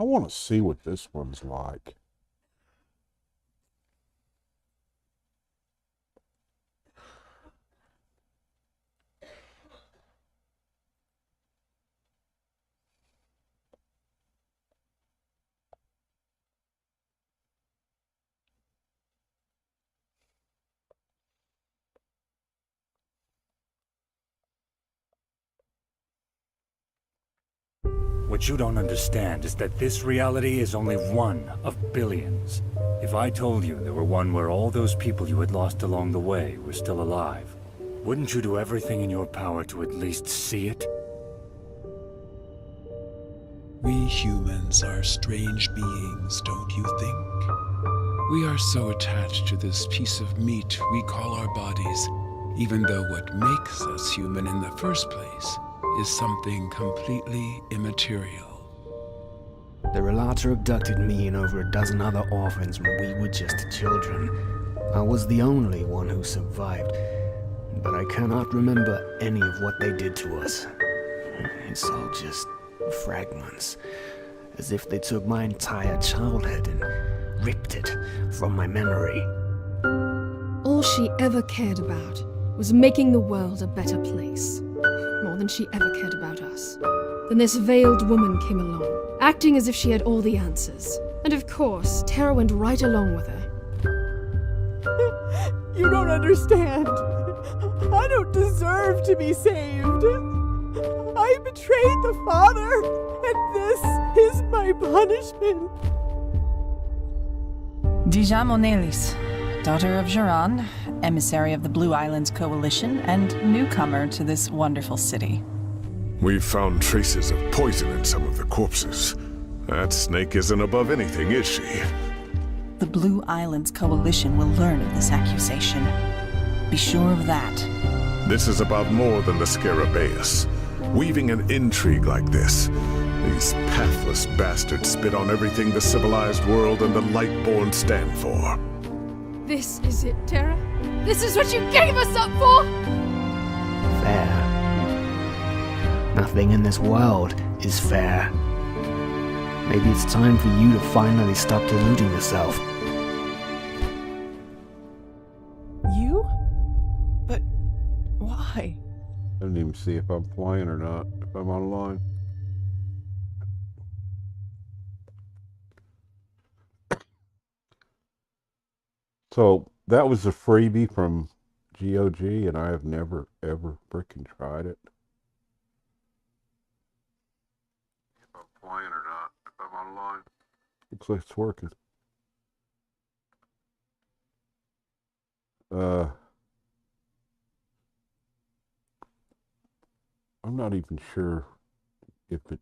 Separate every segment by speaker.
Speaker 1: I want to see what this one's like.
Speaker 2: What you don't understand is that this reality is only one of billions. If I told you there were one where all those people you had lost along the way were still alive, wouldn't you do everything in your power to at least see it?
Speaker 3: We humans are strange beings, don't you think? We are so attached to this piece of meat we call our bodies, even though what makes us human in the first place is something completely immaterial.
Speaker 4: The Relata abducted me and over a dozen other orphans when we were just children. I was the only one who survived, but I cannot remember any of what they did to us. It's all just fragments, as if they took my entire childhood and ripped it from my memory.
Speaker 5: All she ever cared about was making the world a better place. More than she ever cared about us. Then this veiled woman came along, acting as if she had all the answers. And of course, Tara went right along with her.
Speaker 6: You don't understand. I don't deserve to be saved. I betrayed the father, and this is my punishment.
Speaker 7: Dija Monelis, daughter of Geron, emissary of the Blue Islands Coalition, and newcomer to this wonderful city.
Speaker 8: We've found traces of poison in some of the corpses. That snake isn't above anything, is she?
Speaker 7: The Blue Islands Coalition will learn of this accusation. Be sure of that.
Speaker 8: This is about more than the Scarabaeus. Weaving an intrigue like this, these pathless bastards spit on everything the civilized world and the Lightborn stand for.
Speaker 5: This is it, Tara? This is what you gave us up for?
Speaker 4: Fair. Nothing in this world is fair. Maybe it's time for you to finally stop deluding yourself.
Speaker 6: You? But why?
Speaker 1: I didn't even see if I'm playing or not, if I'm online. So that was a freebie from GOG, and I have never, ever freaking tried it. If I'm playing or not, if I'm online. Looks like it's working. I'm not even sure if it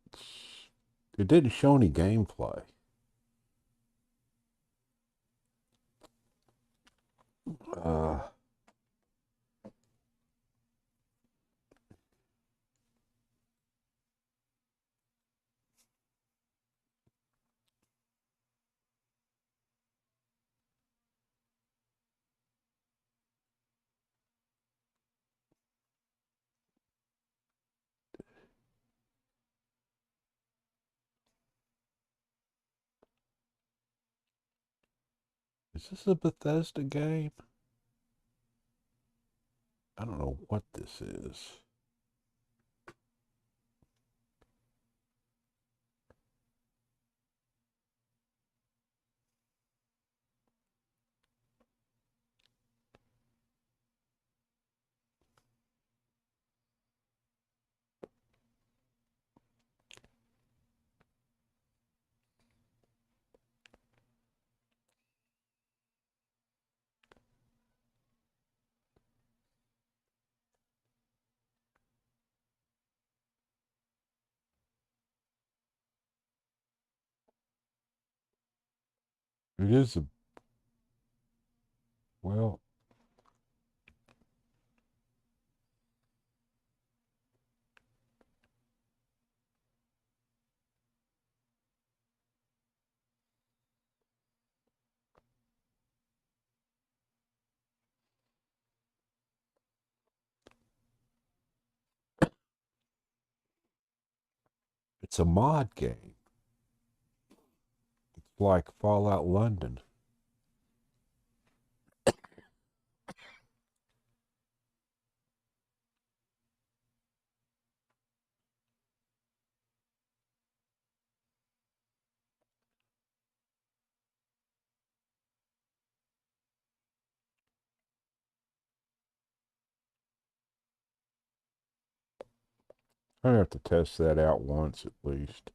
Speaker 1: didn't show any gameplay. Is this a Bethesda game? I don't know what this is. It is a, well, it's a mod game. like Fallout London. I have to test that out once at least.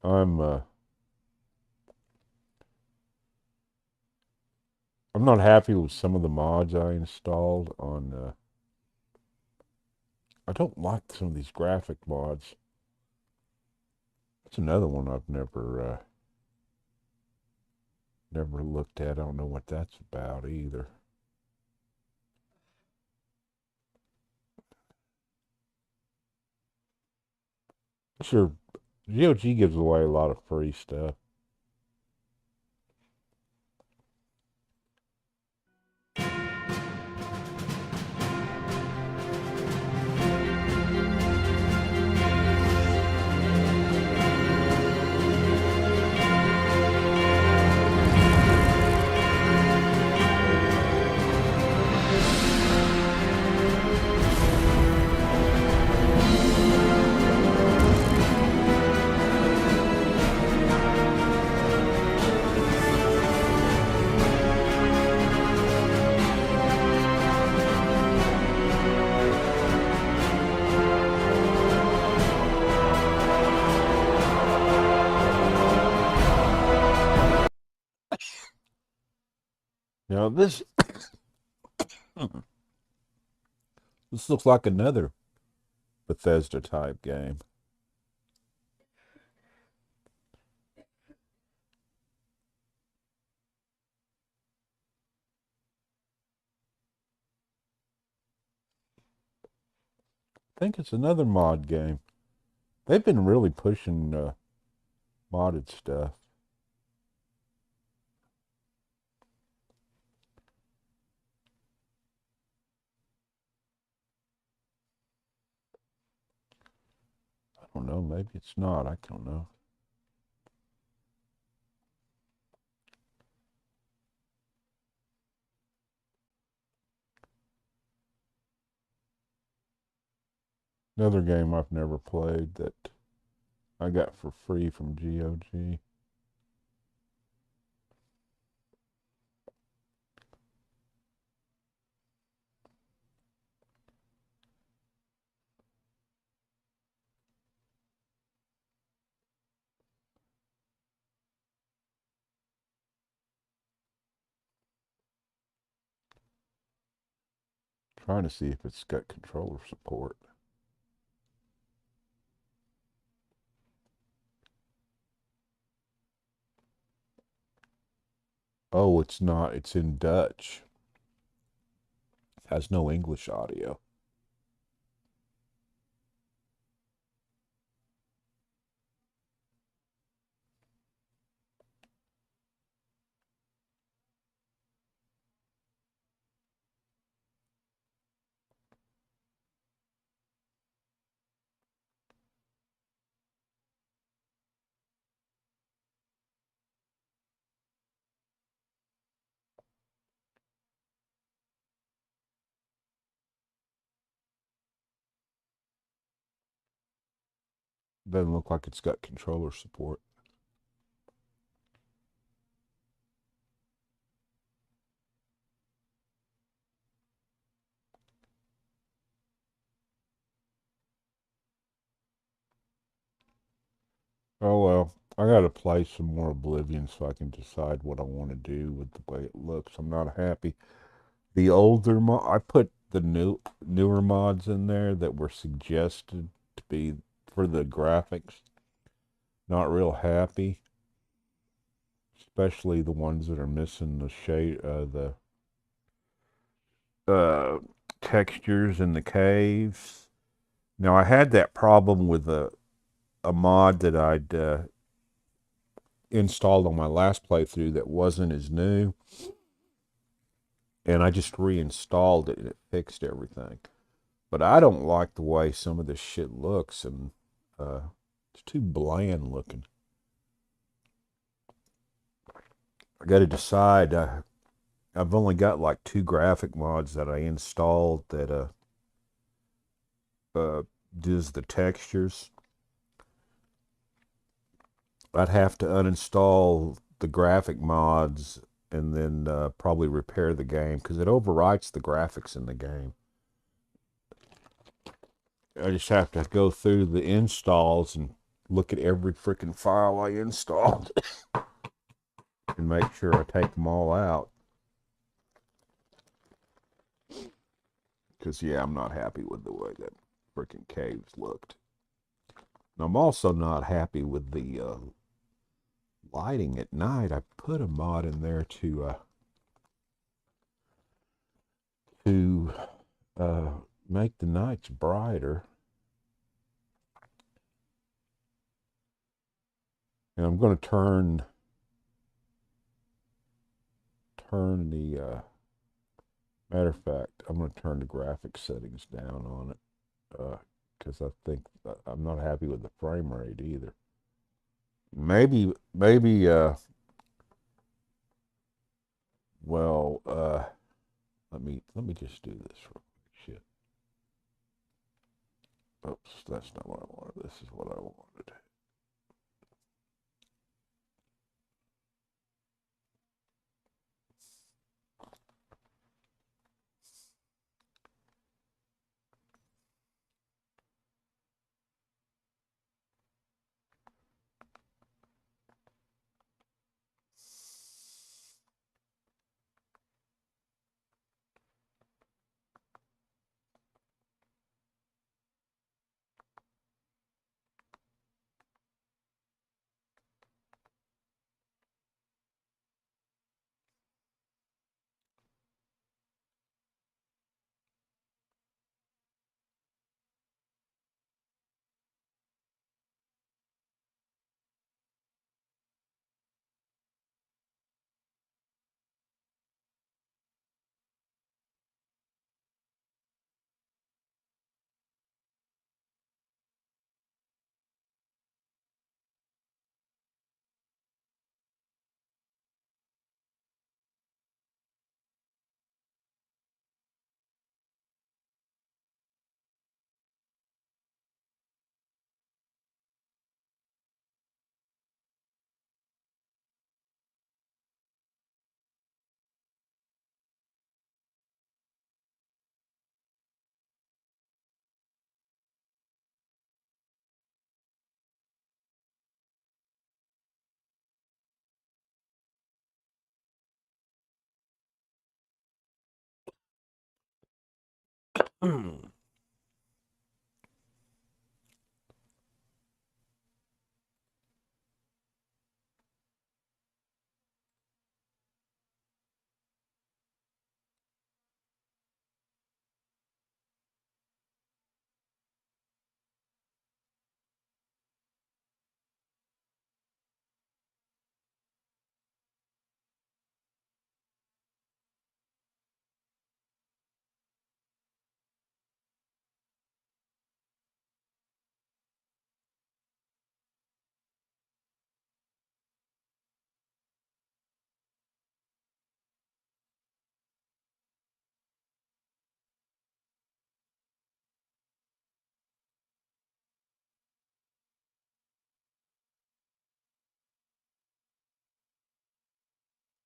Speaker 1: I'm not happy with some of the mods I installed on. I don't like some of these graphic mods. That's another one I've never looked at. I don't know what that's about either. Sure, GOG gives away a lot of free stuff. Now this this looks like another Bethesda type game. I think it's another mod game. They've been really pushing modded stuff. I don't know. Maybe it's not. I don't know. Another game I've never played that I got for free from GOG. Trying to see if it's got controller support. Oh, it's not. It's in Dutch. It has no English audio. Doesn't look like it's got controller support. Oh well, I gotta play some more Oblivion so I can decide what I want to do with the way it looks. I'm not happy. The older I put the newer mods in there that were suggested to be for the graphics. Not real happy, especially the ones that are missing the shade, the textures in the caves. Now I had that problem with a mod that I'd installed on my last playthrough that wasn't as new, and I just reinstalled it and it fixed everything. But I don't like the way some of this shit looks, and it's too bland looking. I got to decide. I've only got like 2 graphic mods that I installed that does the textures. I'd have to uninstall the graphic mods and then probably repair the game because it overwrites the graphics in the game. I just have to go through the installs and look at every freaking file I installed and make sure I take them all out. Because, yeah, I'm not happy with the way that freaking caves looked. And I'm also not happy with the lighting at night. I put a mod in there to make the nights brighter. And I'm going to turn the matter of fact, I'm going to turn the graphic settings down on it because I think I'm not happy with the frame rate either. Maybe well, let me just do this real quick. Shit. Oops, that's not what I wanted. This is what I wanted.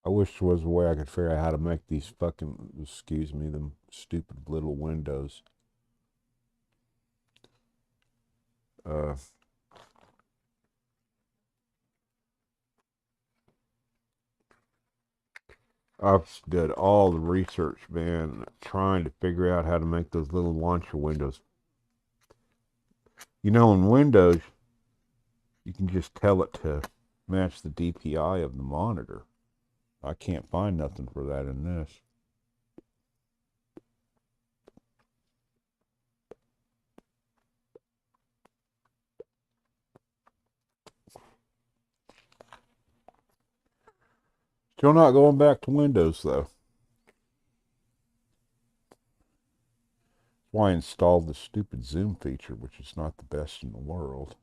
Speaker 1: I wish there was a way I could figure out how to make these fucking, excuse me, them stupid little windows. Uh, I've did all the research, man, trying to figure out how to make those little launcher windows. You know, in Windows, you can just tell it to match the DPI of the monitor. I can't find nothing for that in this. Still not going back to Windows, though. That's why I installed the stupid zoom feature, which is not the best in the world.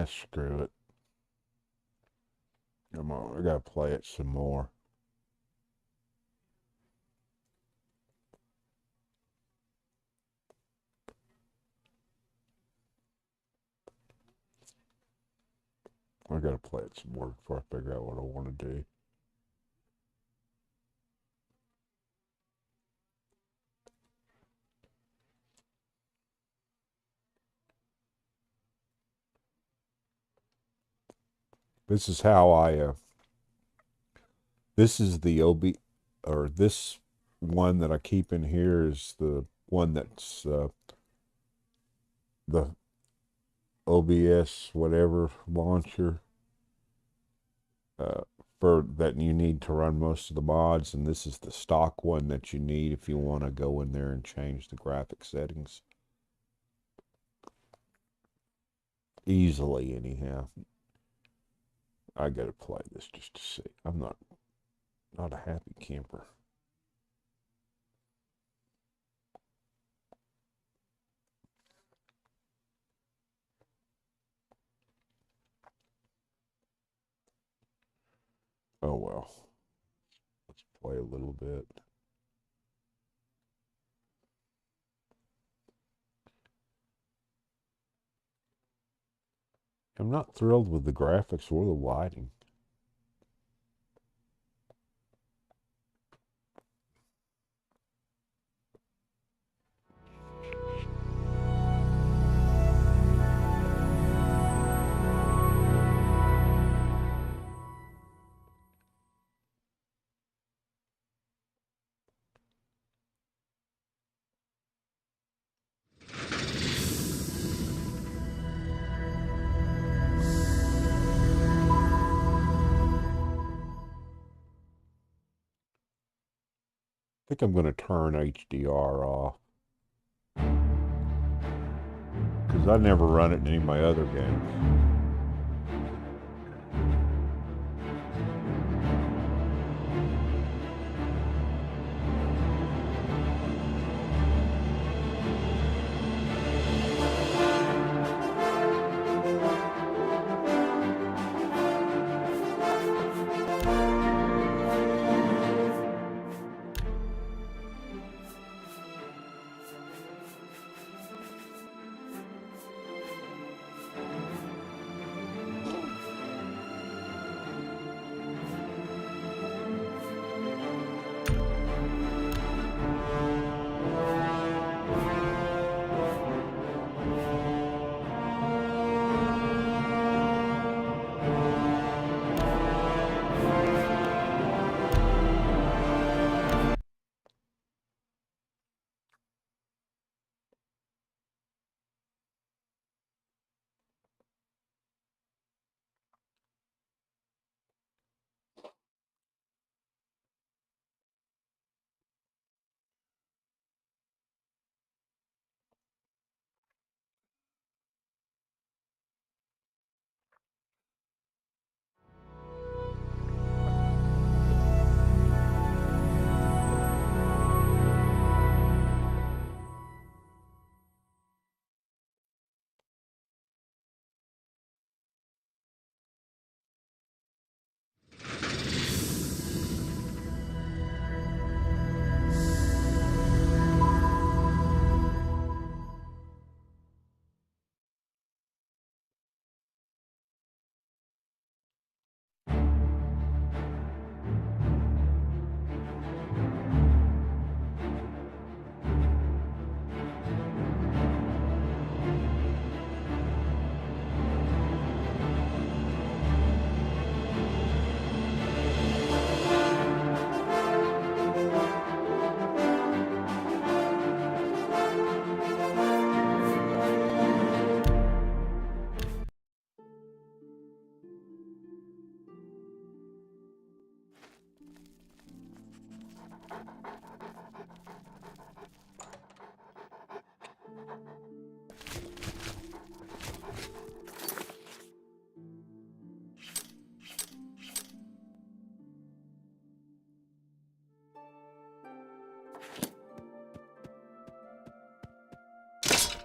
Speaker 1: Screw it. Come on, I gotta play it some more. I gotta play it some more before I figure out what I want to do. This is how this is the or this one that I keep in here is the one that's the OBS whatever launcher for that you need to run most of the mods, and this is the stock one that you need if you want to go in there and change the graphic settings easily. Anyhow, I gotta play this just to see. I'm not a happy camper. Oh well. Let's play a little bit. I'm not thrilled with the graphics or the lighting. I think I'm going to turn HDR off because I never run it in any of my other games.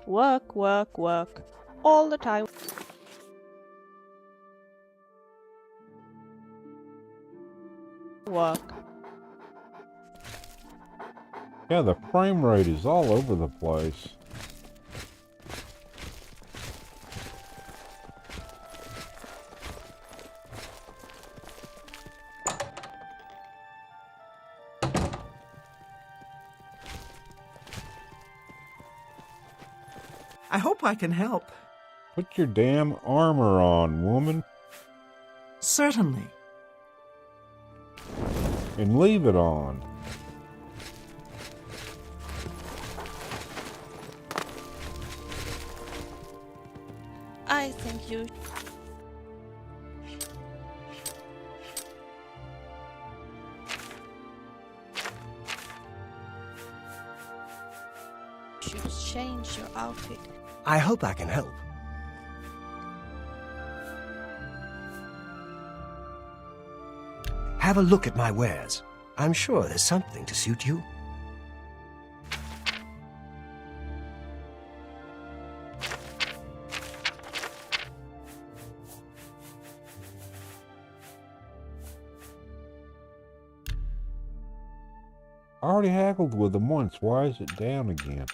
Speaker 6: Work, work, work. All the time. Work.
Speaker 1: Yeah, the frame rate is all over the place.
Speaker 9: I hope I can help.
Speaker 1: Put your damn armor on, woman,
Speaker 9: Certainly.
Speaker 1: and leave it on.
Speaker 10: I think you should change your outfit.
Speaker 11: I hope I can help. Have a look at my wares. I'm sure there's something to suit you.
Speaker 1: I already haggled with them once. Why is it down again?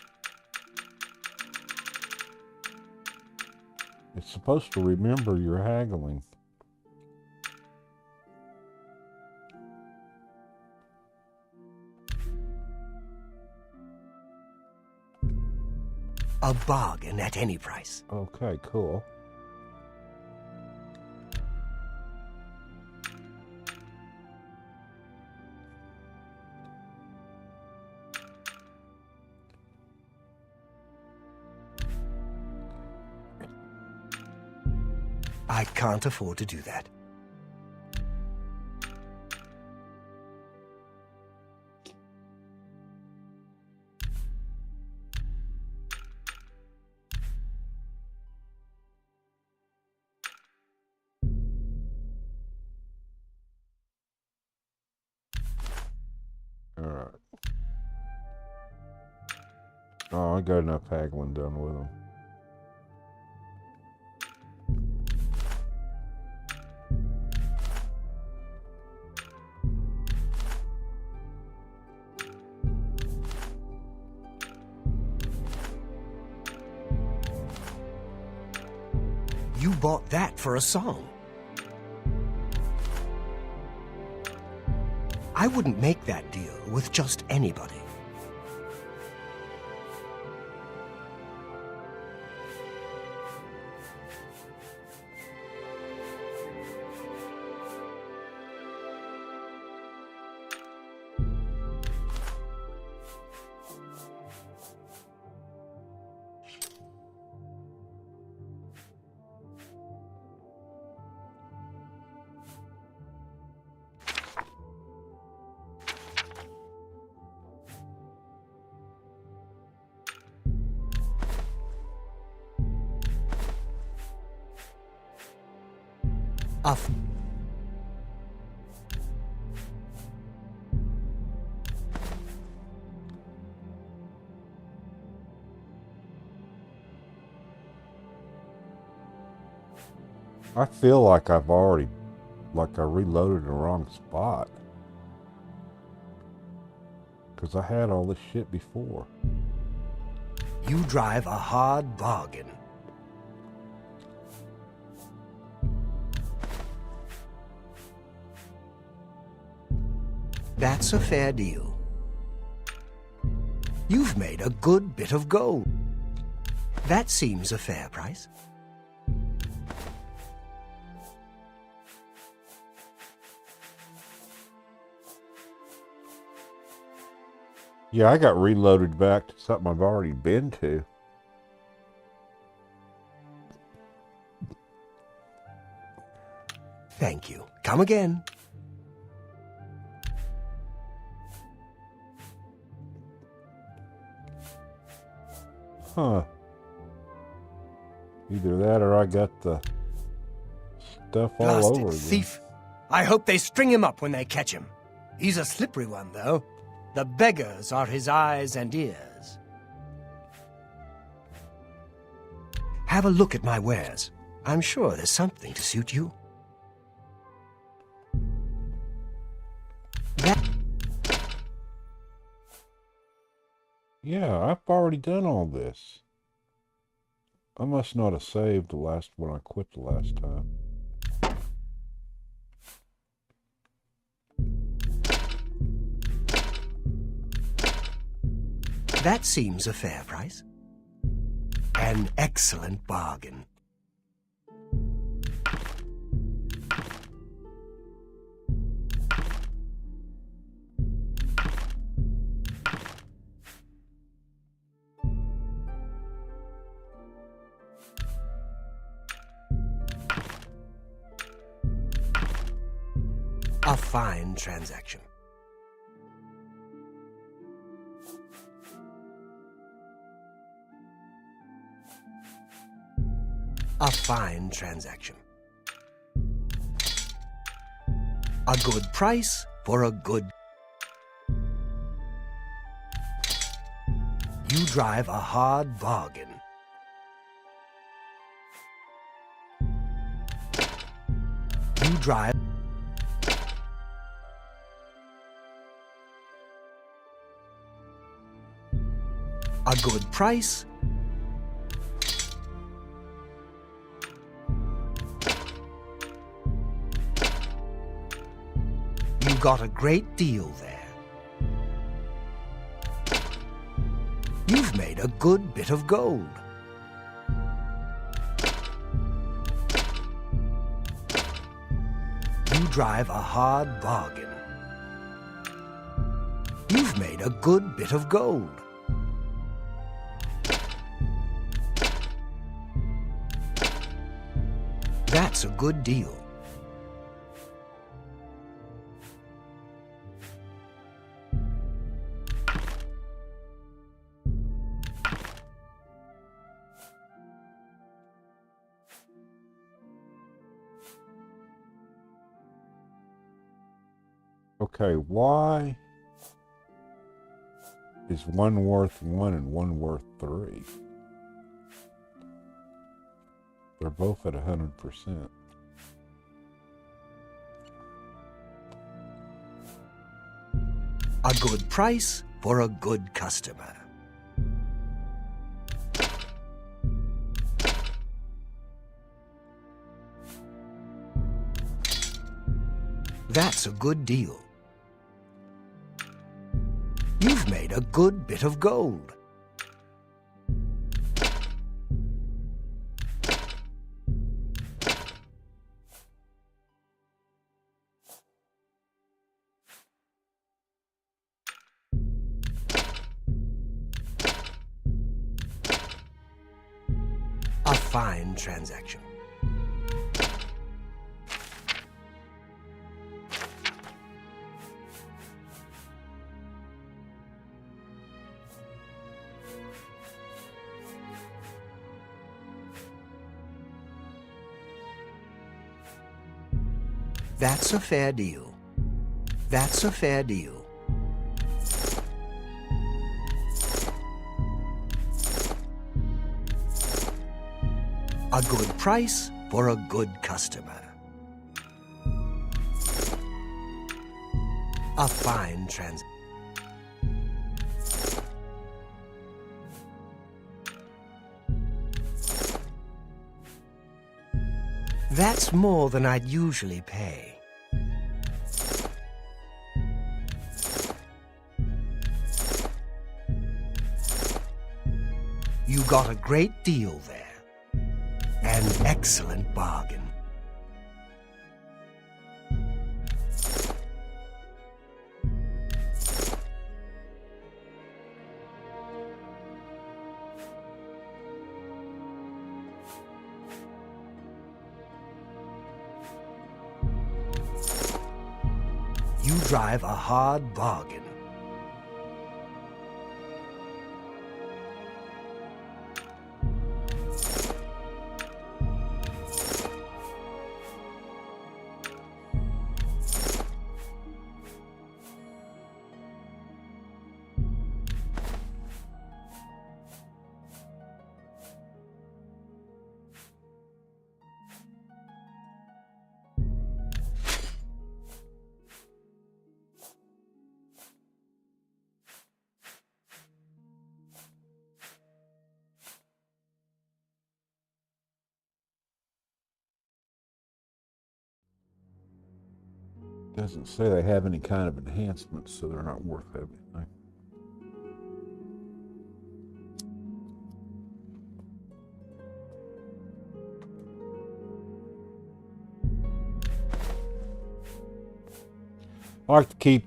Speaker 1: It's supposed to remember you're haggling.
Speaker 11: A bargain at any price.
Speaker 1: Okay, cool.
Speaker 11: I can't afford to do that.
Speaker 1: Alright. Oh, I got enough haggling done with them.
Speaker 11: You bought that for a song. I wouldn't make that deal with just anybody. Off.
Speaker 1: I feel like I've already, like I reloaded the wrong spot. Because I had all this shit before.
Speaker 11: You drive a hard bargain. That's a fair deal. You've made a good bit of gold. That seems a fair price.
Speaker 1: Yeah, I got reloaded back to something I've already been to.
Speaker 11: Thank you. Come again.
Speaker 1: Huh. Either that or I got the stuff all
Speaker 11: Blasted
Speaker 1: over again.
Speaker 11: thief. I hope they string him up when they catch him. He's a slippery one, though. The beggars are his eyes and ears. Have a look at my wares. I'm sure there's something to suit you.
Speaker 1: Yeah, I've already done all this. I must not have saved the last when I quit the last time.
Speaker 11: That seems a fair price. An excellent bargain. A fine transaction. A fine transaction. A good price for a good... You drive a hard bargain. You drive... A good price. You got a great deal there. You've made a good bit of gold. You drive a hard bargain. You've made a good bit of gold. That's a good deal.
Speaker 1: Okay, why is one worth 1 and one worth 3? They're both at 100%.
Speaker 11: A good price for a good customer. That's a good deal. You've made a good bit of gold. A fine transaction. That's a fair deal. That's a fair deal. A good price for a good customer. A fine transaction. That's more than I'd usually pay. You got a great deal there. An excellent bargain. You drive a hard bargain.
Speaker 1: Doesn't say they have any kind of enhancements, so they're not worth everything. I like to keep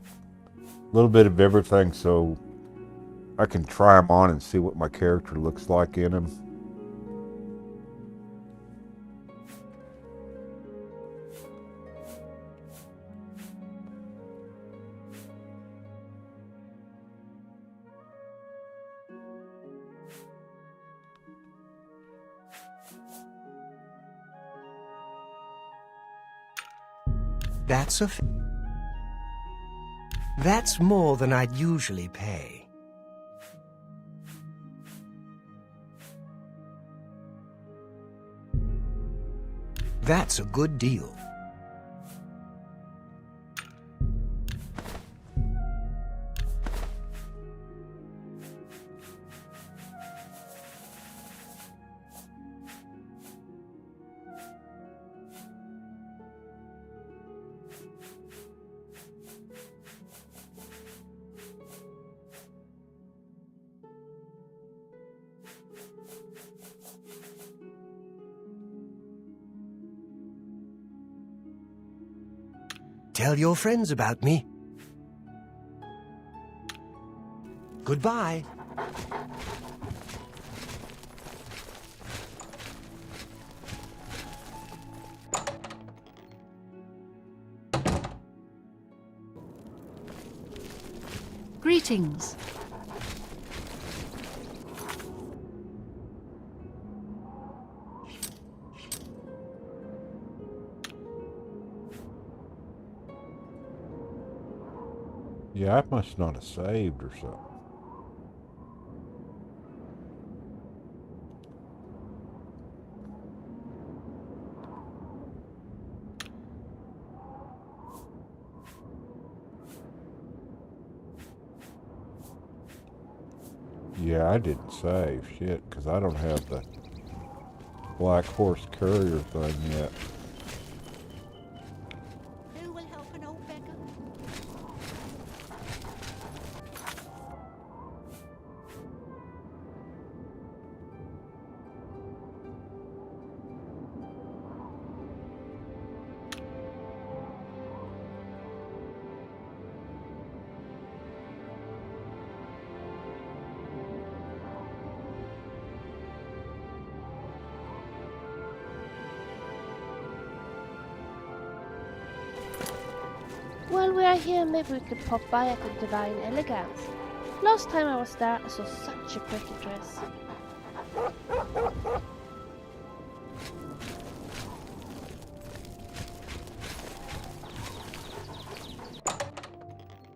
Speaker 1: a little bit of everything so I can try them on and see what my character looks like in them.
Speaker 11: That's more than I'd usually pay. That's a good deal. Tell your friends about me. Goodbye.
Speaker 12: Greetings.
Speaker 1: Yeah, I must not have saved or something. Yeah, I didn't save shit because I don't have the Black Horse Courier thing yet.
Speaker 12: Who will help an old beggar?
Speaker 10: While we are here, maybe we could pop by at the Divine Elegance. Last time I was there, I saw such a pretty dress.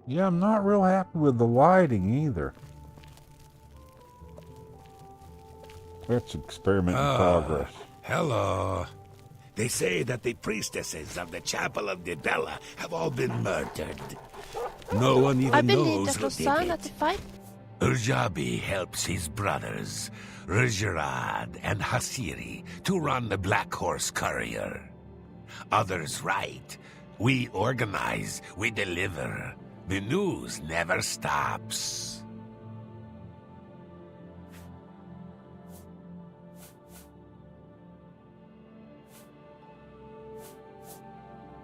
Speaker 1: Yeah, I'm not real happy with the lighting either. That's experiment in progress.
Speaker 13: Hello. They say that the priestesses of the Chapel of the Bella have all been murdered. No one even
Speaker 10: I believe
Speaker 13: knows
Speaker 10: that
Speaker 13: who did
Speaker 10: Rosanna
Speaker 13: it.
Speaker 10: to fight.
Speaker 13: Urjabi helps his brothers, Rajirad and Hasiri, to run the Black Horse Courier. Others write. We organize, we deliver. The news never stops.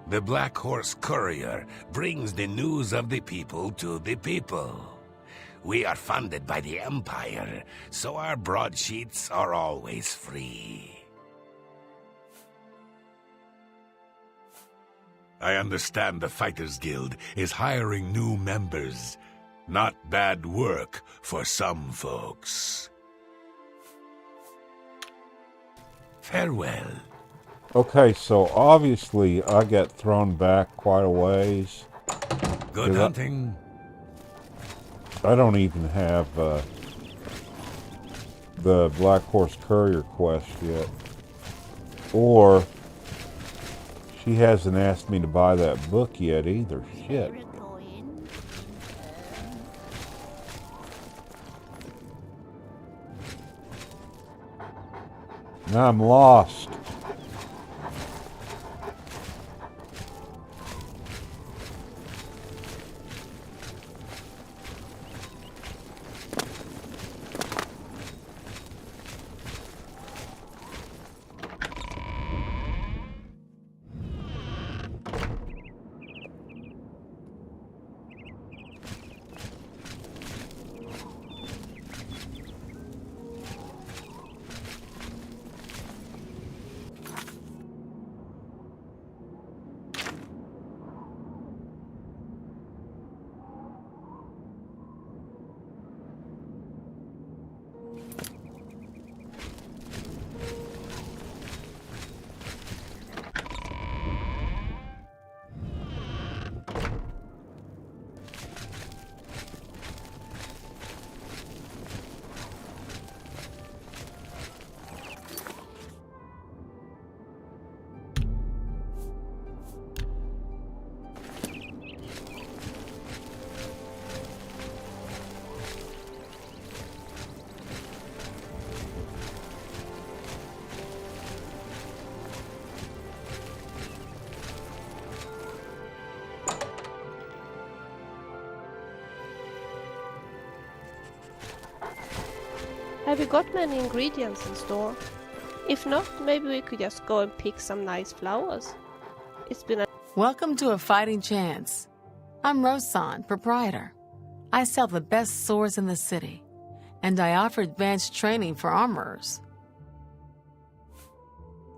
Speaker 13: The Black Horse Courier brings the news of the people to the people. We are funded by the Empire, so our broadsheets are always free. I understand the Fighters Guild is hiring new members. Not bad work for some folks. Farewell.
Speaker 1: Okay, so obviously I got thrown back quite a ways.
Speaker 13: Good hunting.
Speaker 1: I don't even have the Black Horse Courier quest yet. Or she hasn't asked me to buy that book yet either. Shit. Now I'm lost.
Speaker 10: Have you got many ingredients in store? If not, maybe we could just go and pick some nice flowers. It's been a...
Speaker 14: Welcome to A Fighting Chance. I'm Rosan, proprietor. I sell the best swords in the city, and I offer advanced training for armorers.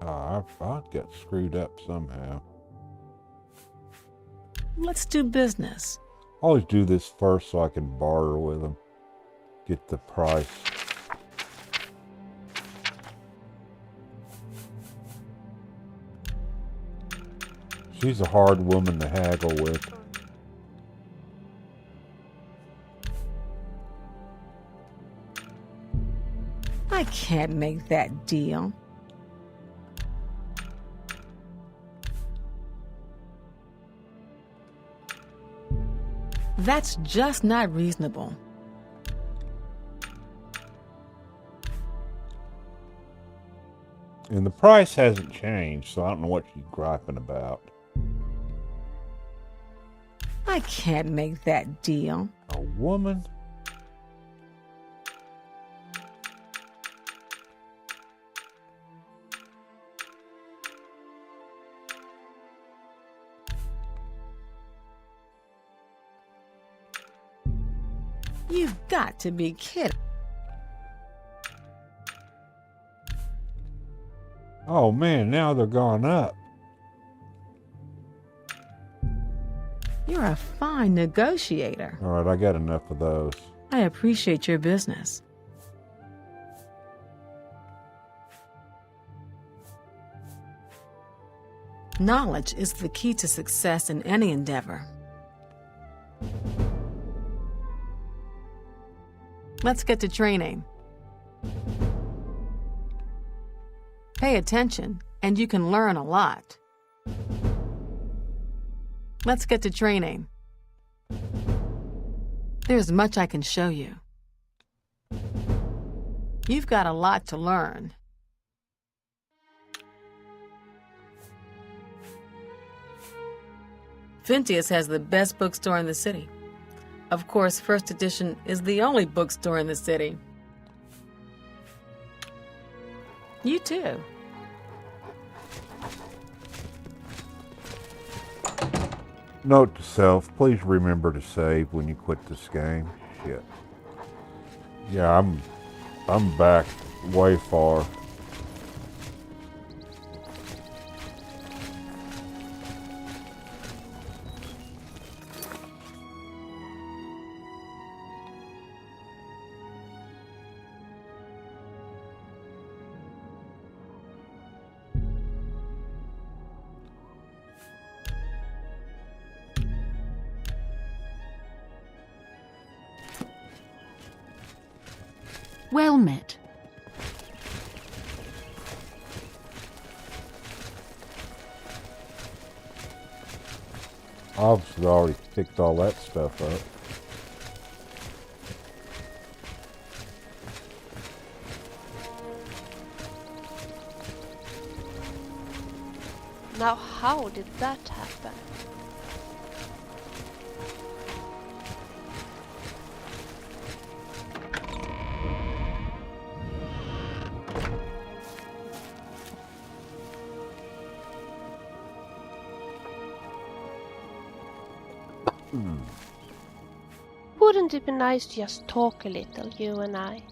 Speaker 1: I'd get screwed up somehow.
Speaker 14: Let's do business.
Speaker 1: I always do this first so I can barter with them. Get the price. She's a hard woman to haggle with.
Speaker 14: I can't make that deal. That's just not reasonable.
Speaker 1: And the price hasn't changed, so I don't know what she's griping about.
Speaker 14: I can't make that deal.
Speaker 1: A woman?
Speaker 14: You've got to be kidding.
Speaker 1: Oh man, now they're gone up.
Speaker 14: You're a fine negotiator.
Speaker 1: All right, I got enough of those.
Speaker 14: I appreciate your business. Knowledge is the key to success in any endeavor. Let's get to training. Pay attention, and you can learn a lot. Let's get to training. There's much I can show you. You've got a lot to learn. Phintius has the best bookstore in the city. Of course, First Edition is the only bookstore in the city. You too.
Speaker 1: Note to self, please remember to save when you quit this game. Shit. Yeah, I'm back way far.
Speaker 12: Well met.
Speaker 1: Obviously already picked all that stuff up.
Speaker 10: Now how did that happen? Wouldn't it be nice to just talk a little, you and I?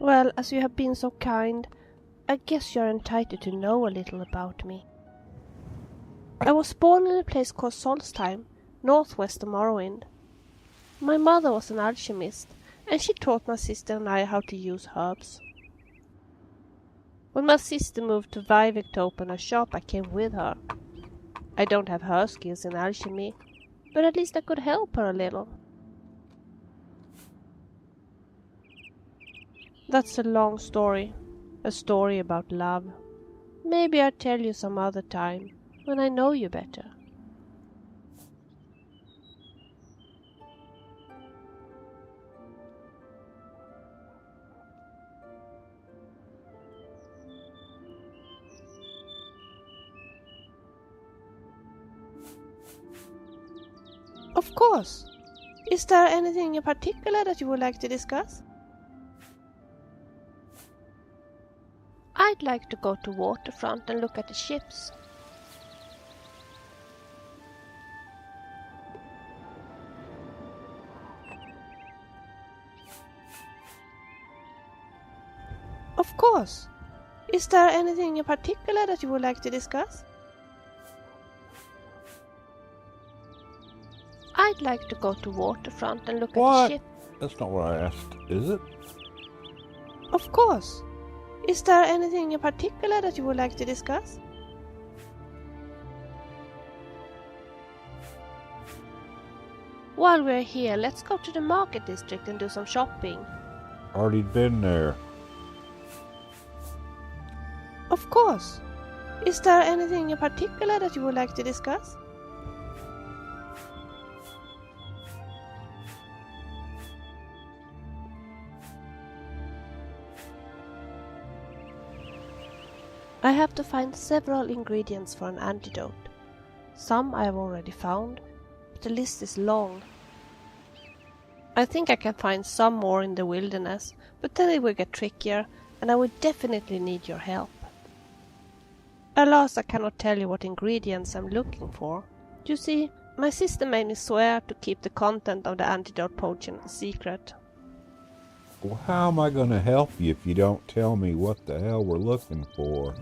Speaker 10: Well, as you have been so kind, I guess you're entitled to know a little about me. I was born in a place called Solstheim, northwest of Morrowind. My mother was an alchemist, and she taught my sister and I how to use herbs. When my sister moved to Vivek to open a shop, I came with her. I don't have her skills in alchemy, but at least I could help her a little. That's a long story, a story about love. Maybe I'll tell you some other time, when I know you better. Of course. Is there anything in particular that you would like to discuss? I'd like to go to waterfront and look at the ships. Of course. Is there anything in particular that you would like to discuss? I'd like to go to waterfront and look at the ship.
Speaker 1: That's not what I asked, is it?
Speaker 10: Of course. Is there anything in particular that you would like to discuss? While we're here, let's go to the market district and do some shopping.
Speaker 1: Already been there.
Speaker 10: Of course. Is there anything in particular that you would like to discuss? I have to find several ingredients for an antidote. Some I have already found, but the list is long. I think I can find some more in the wilderness, but then it will get trickier, and I will definitely need your help. Alas, I cannot tell you what ingredients I'm looking for. You see, my sister made me swear to keep the content of the antidote potion a secret.
Speaker 1: Well, how am I going to help you if you don't tell me what the hell we're looking for?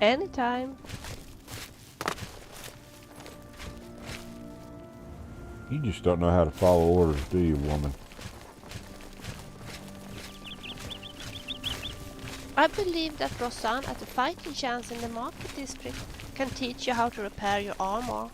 Speaker 10: Anytime.
Speaker 1: You just don't know how to follow orders, do you, woman?
Speaker 10: I believe that Rosanne at the fighting chance in the market district can teach you how to repair your armor.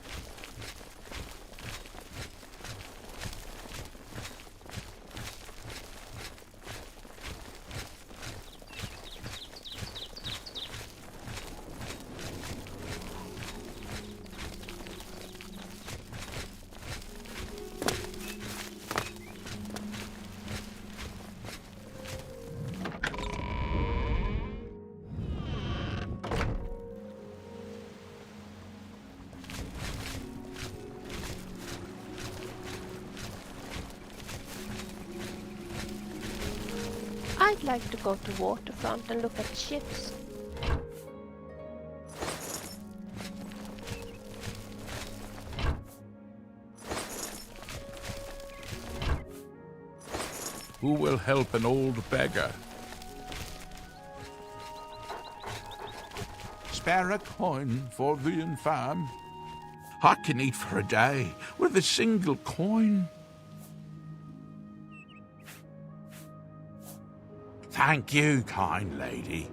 Speaker 10: I'd like to go to waterfront and look at ships.
Speaker 15: Who will help an old beggar? Spare a coin for the infirm. I can eat for a day with a single coin. Thank you, kind lady.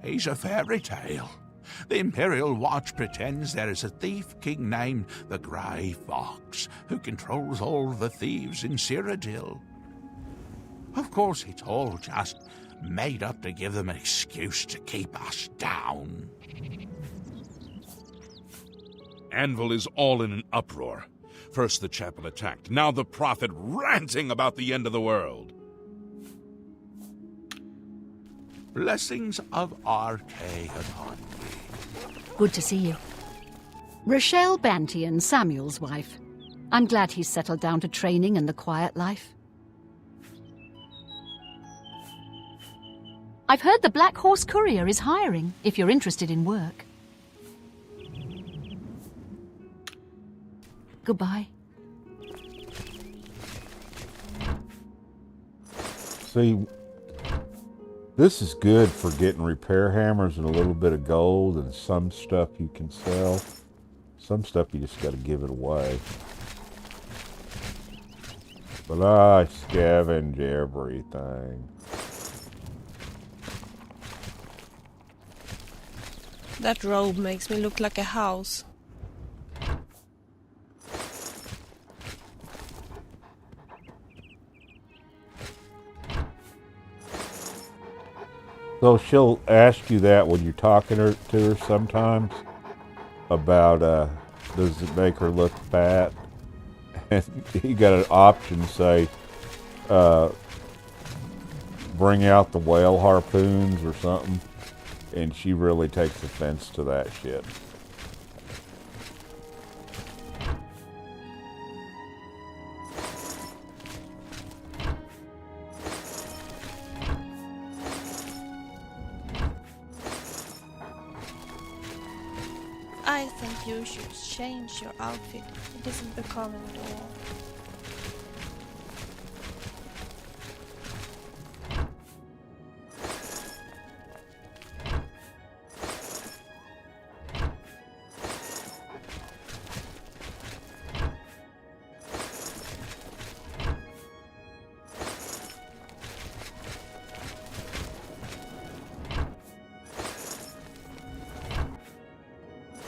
Speaker 15: He's a fairy tale. The Imperial Watch pretends there is a thief king named the Grey Fox who controls all the thieves in Cyrodiil. Of course, it's all just made up to give them an excuse to keep us down.
Speaker 16: Anvil is all in an uproar. First the chapel attacked, now the prophet ranting about the end of the world.
Speaker 15: Blessings of RK upon me.
Speaker 12: Good to see you. Rochelle Bantian, Samuel's wife. I'm glad he's settled down to training and the quiet life. I've heard the Black Horse Courier is hiring, if you're interested in work. Goodbye.
Speaker 1: See, this is good for getting repair hammers and a little bit of gold, and some stuff you can sell. Some stuff you just got to give it away. But I scavenge everything.
Speaker 10: That robe makes me look like a house.
Speaker 1: So she'll ask you that when you're talking to her sometimes about does it make her look fat? And you got an option, say bring out the whale harpoons or something, and she really takes offense to that shit.
Speaker 10: I think you should change your outfit. It isn't becoming at all.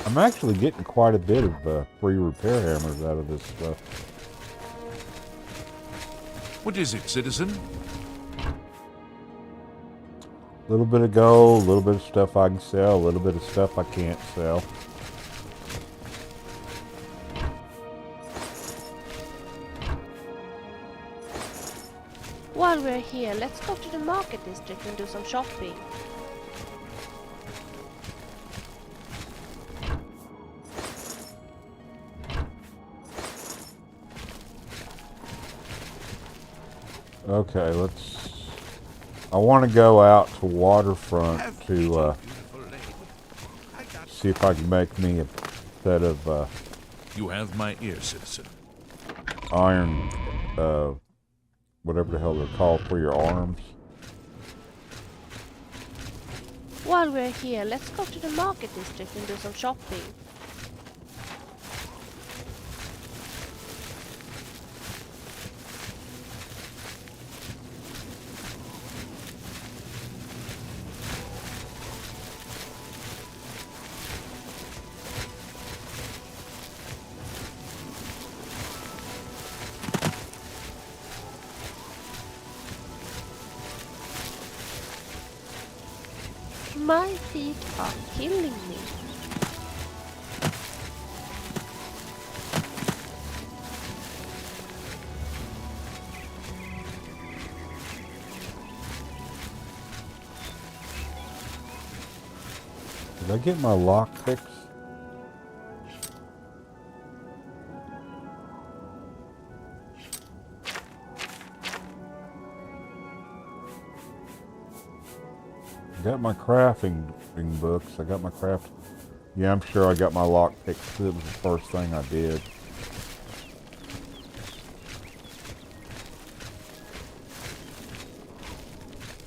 Speaker 1: I'm actually getting quite a bit of free repair hammers out of this stuff.
Speaker 16: What is it, citizen?
Speaker 1: A little bit of gold, a little bit of stuff I can sell, a little bit of stuff I can't sell.
Speaker 10: While we're here, let's go to the market district and do some shopping.
Speaker 1: Okay, I want to go out to Waterfront to see if I can make me a set of
Speaker 16: You have my ear, citizen.
Speaker 1: iron, whatever the hell they're called for your arms.
Speaker 10: While we're here, let's go to the market district and do some shopping. My feet are killing me.
Speaker 1: Did I get my lock fixed? I got my crafting books. I got my craft. Yeah, I'm sure I got my lock fixed. It was the first thing I did.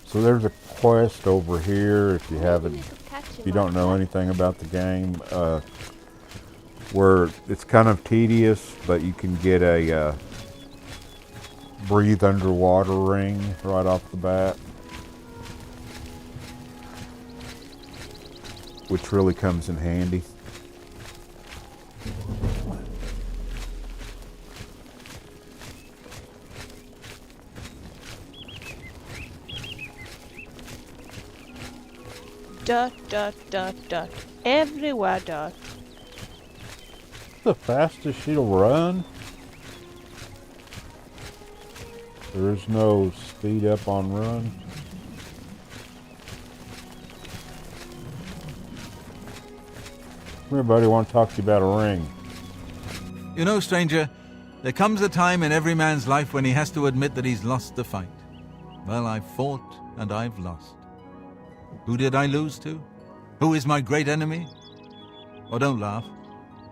Speaker 1: So there's a quest over here if you haven't, if you don't know anything about the game, where it's kind of tedious, but you can get a breathe underwater ring right off the bat, which really comes in handy.
Speaker 10: Dirt, dirt, dirt, dirt. Everywhere dirt.
Speaker 1: The fastest she'll run. There is no speed up on run. Come here, buddy. I want to talk to you about a ring.
Speaker 17: You know, stranger, there comes a time in every man's life when he has to admit that he's lost the fight. Well, I've fought and I've lost. Who did I lose to? Who is my great enemy? Oh, don't laugh.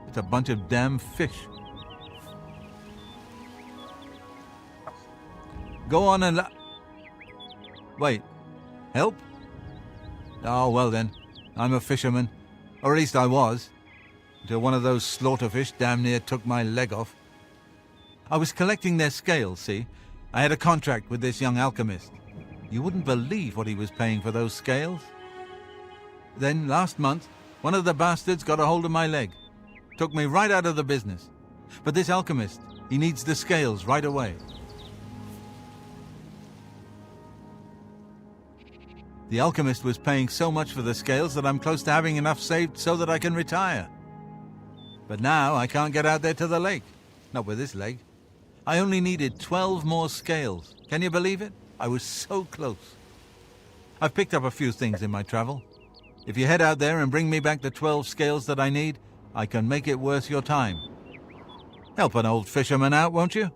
Speaker 17: It's a bunch of damn fish. Go on and wait. Help? Oh, well then. I'm a fisherman. Or at least I was. Until one of those slaughterfish damn near took my leg off. I was collecting their scales, see? I had a contract with this young alchemist. You wouldn't believe what he was paying for those scales. Then, last month, one of the bastards got a hold of my leg. Took me right out of the business. But this alchemist, he needs the scales right away. The alchemist was paying so much for the scales that I'm close to having enough saved so that I can retire. But now I can't get out there to the lake. Not with this leg. I only needed 12 more scales. Can you believe it? I was so close. I've picked up a few things in my travel. If you head out there and bring me back the 12 scales that I need, I can make it worth your time. Help an old fisherman out, won't you?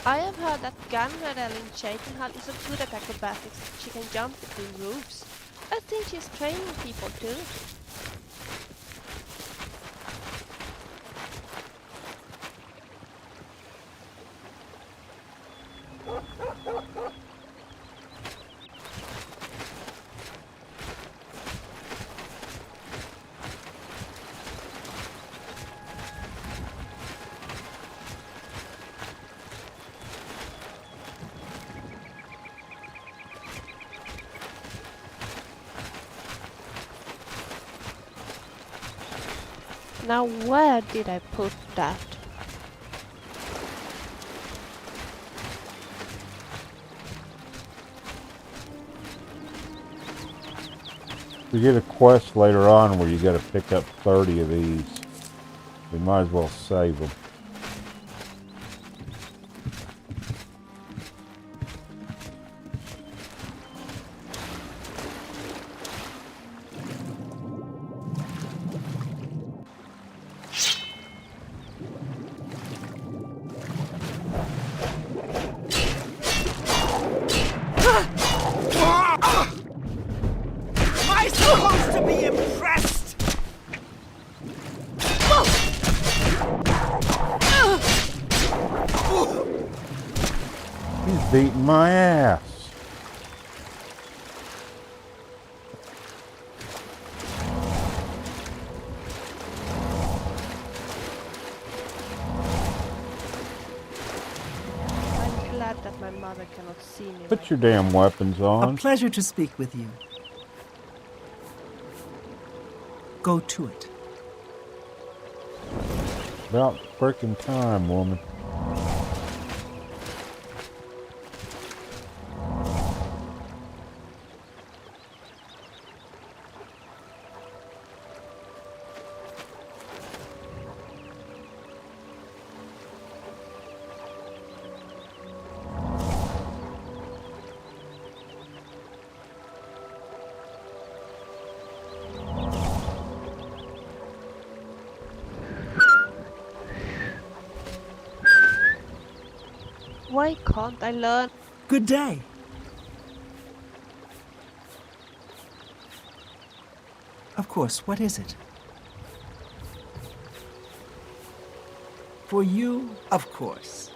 Speaker 10: I have heard that Gunradel in Chatenhall is so good at acrobatics that she can jump between roofs. I think she's training people too. Now where did I put that?
Speaker 1: We get a quest later on where you got to pick up 30 of these. We might as well save them. Beating my ass.
Speaker 10: I'm glad that my mother cannot see me.
Speaker 1: Put your damn weapons on.
Speaker 9: A pleasure to speak with you. Go to it.
Speaker 1: About frickin' time, woman.
Speaker 10: Why can't I learn?
Speaker 9: Good day. Of course, what is it? For you, of course.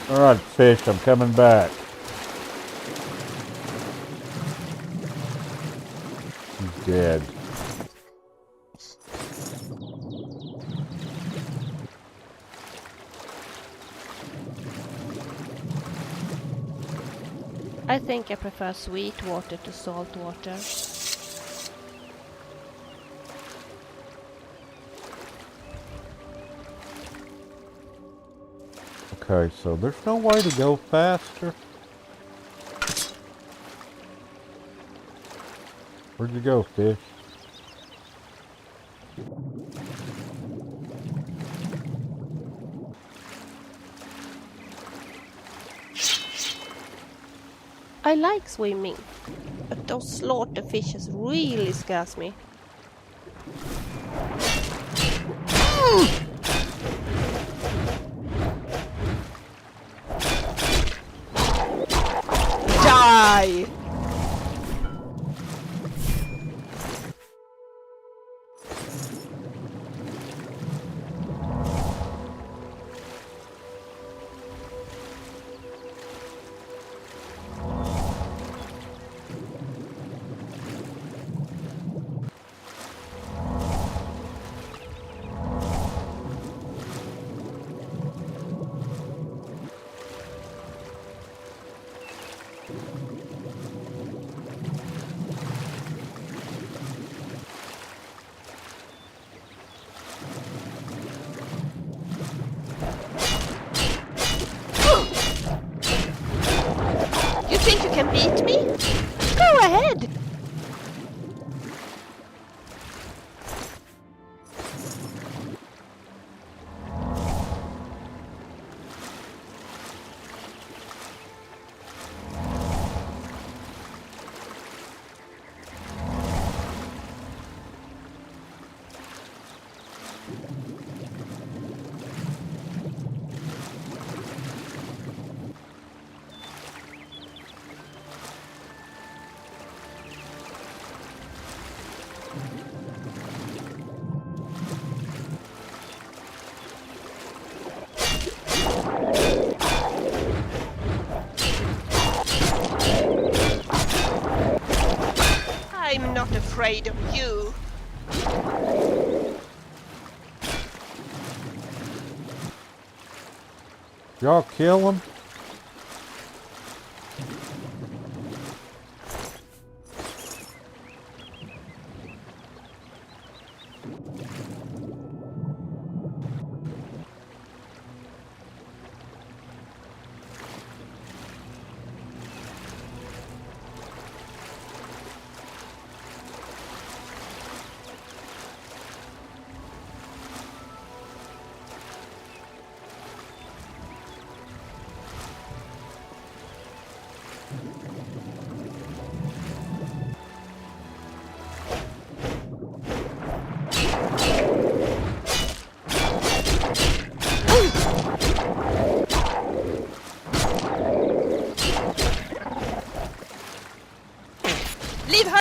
Speaker 1: All right, fish, I'm coming back. He's dead.
Speaker 10: I think I prefer sweet water to salt water.
Speaker 1: Okay, so there's no way to go faster. Where'd you go, fish?
Speaker 10: I like swimming, but those slaughter fishes really scares me. Die! can beat me? Go ahead! I'm not afraid of you.
Speaker 1: Y'all kill him?
Speaker 10: Leave her!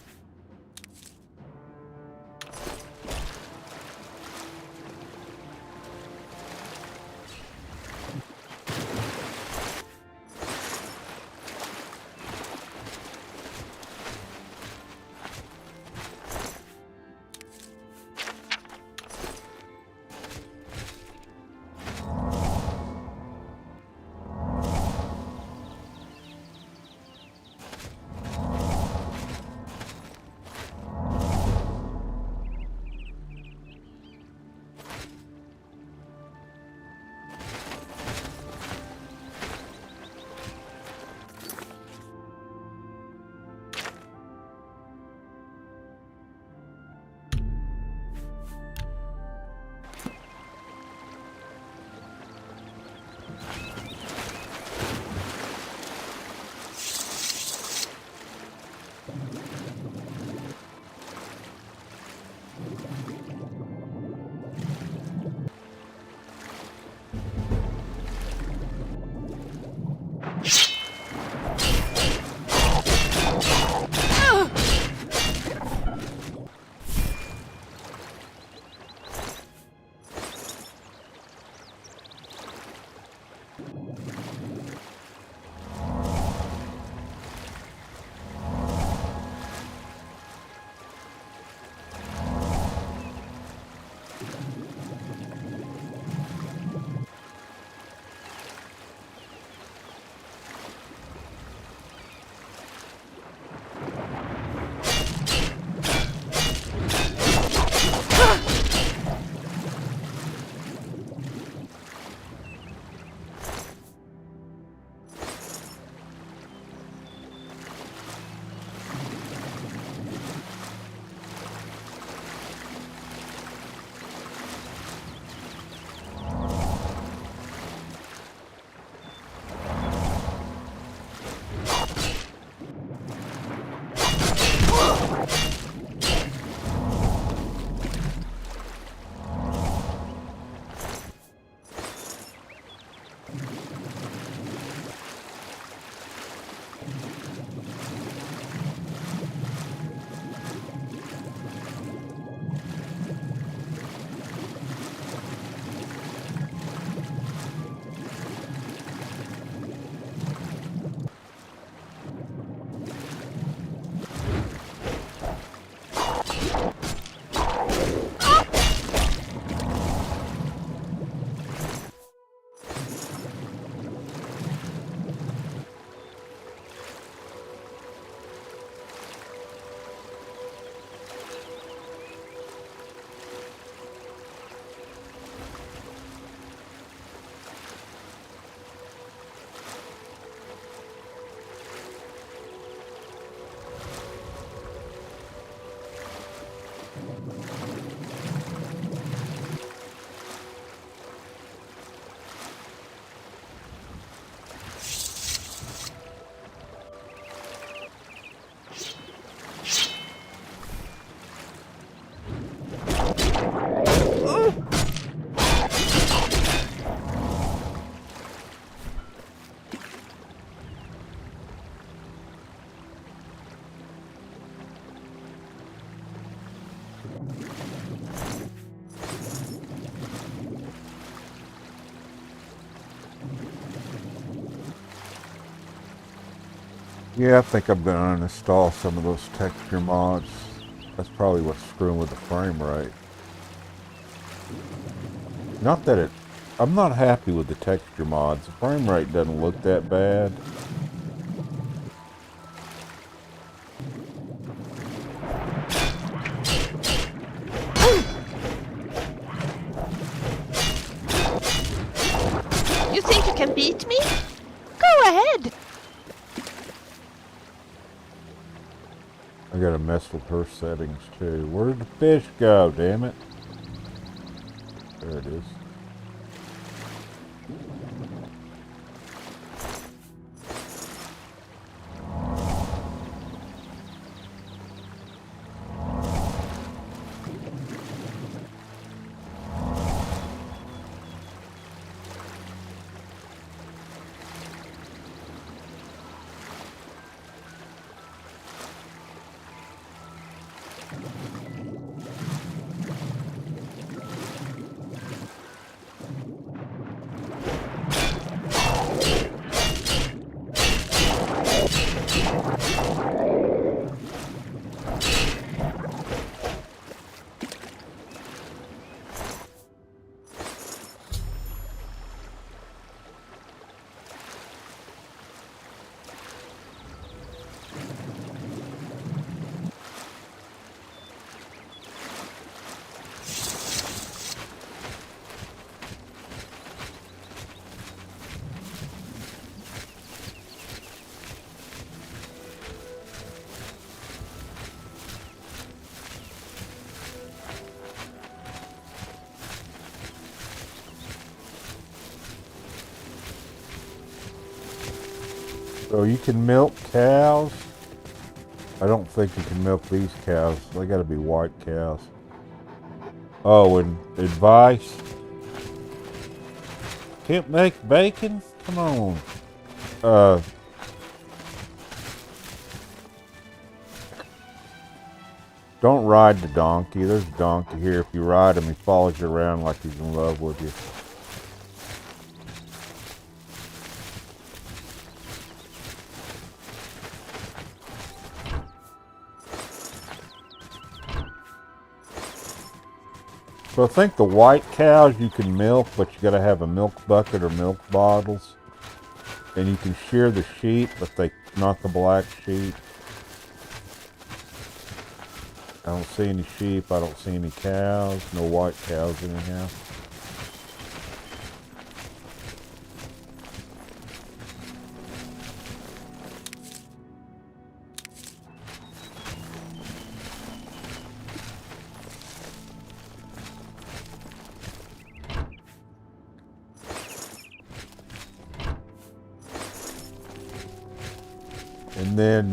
Speaker 1: Yeah, I think I'm going to uninstall some of those texture mods. That's probably what's screwing with the frame rate. Not that it... I'm not happy with the texture mods. The frame rate doesn't look that bad.
Speaker 10: You think you can beat me? Go ahead!
Speaker 1: I gotta mess with her settings too. Where'd the fish go, damn it? There it is. So you can milk cows? I don't think you can milk these cows. They gotta be white cows. Oh, and advice? Can't make bacon? Come on. Don't ride the donkey. There's a donkey here. If you ride him, he follows you around like he's in love with you. So I think the white cows you can milk, but you gotta have a milk bucket or milk bottles. And you can shear the sheep, but not the black sheep. I don't see any sheep, I don't see any cows, no white cows anyhow. And then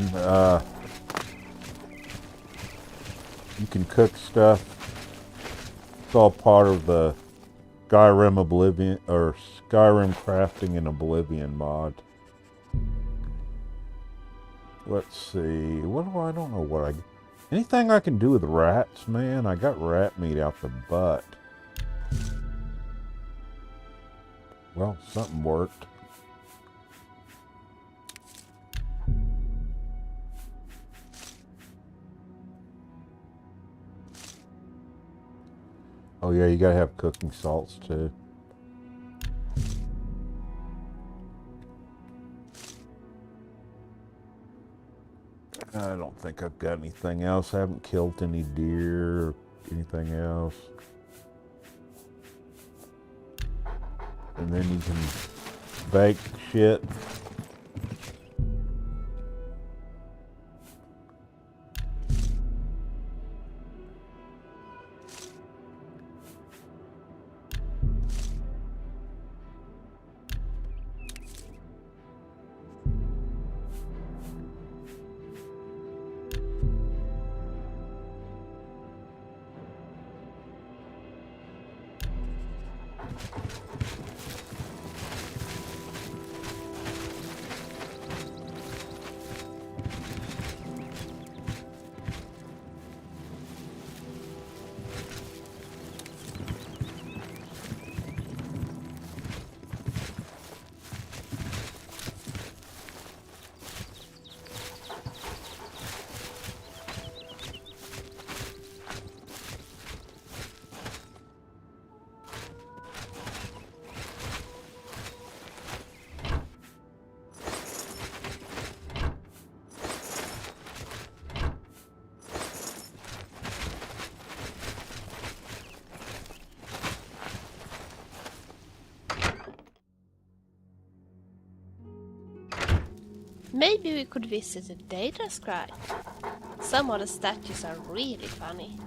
Speaker 1: you can cook stuff. It's all part of the Skyrim Oblivion, or Skyrim Crafting and Oblivion mod. Let's see, I don't know what anything I can do with rats, man? I got rat meat out the butt. Well, something worked. Oh yeah, you gotta have cooking salts too. I don't think I've got anything else. I haven't killed any deer or anything else. And then you can bake shit.
Speaker 10: Maybe we could visit a data scribe. Some of the statues are really funny.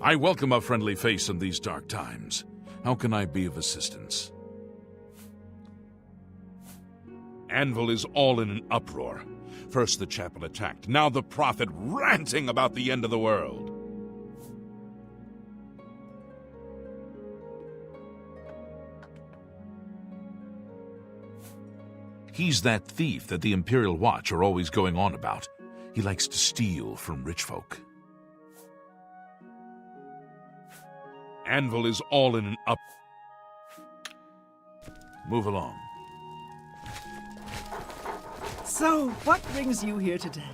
Speaker 16: I welcome a friendly face in these dark times. How can I be of assistance? Anvil is all in an uproar. First the chapel attacked, now the prophet ranting about the end of the world. He's that thief that the Imperial Watch are always going on about. He likes to steal from rich folk. Anvil is all in an up. Move along.
Speaker 9: So, what brings you here today?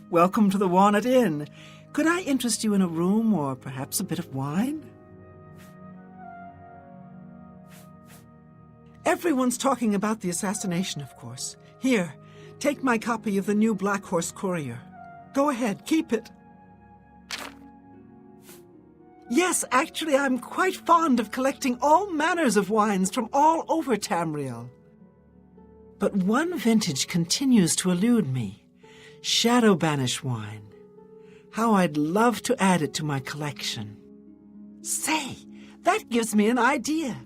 Speaker 9: Welcome to the Walnut Inn. Could I interest you in a room or perhaps a bit of wine? Everyone's talking about the assassination, of course. Here, take my copy of the new Black Horse Courier. Go ahead, keep it. Yes, actually, I'm quite fond of collecting all manners of wines from all over Tamriel. But one vintage continues to elude me. Shadow Banish wine. How I'd love to add it to my collection. Say, that gives me an idea.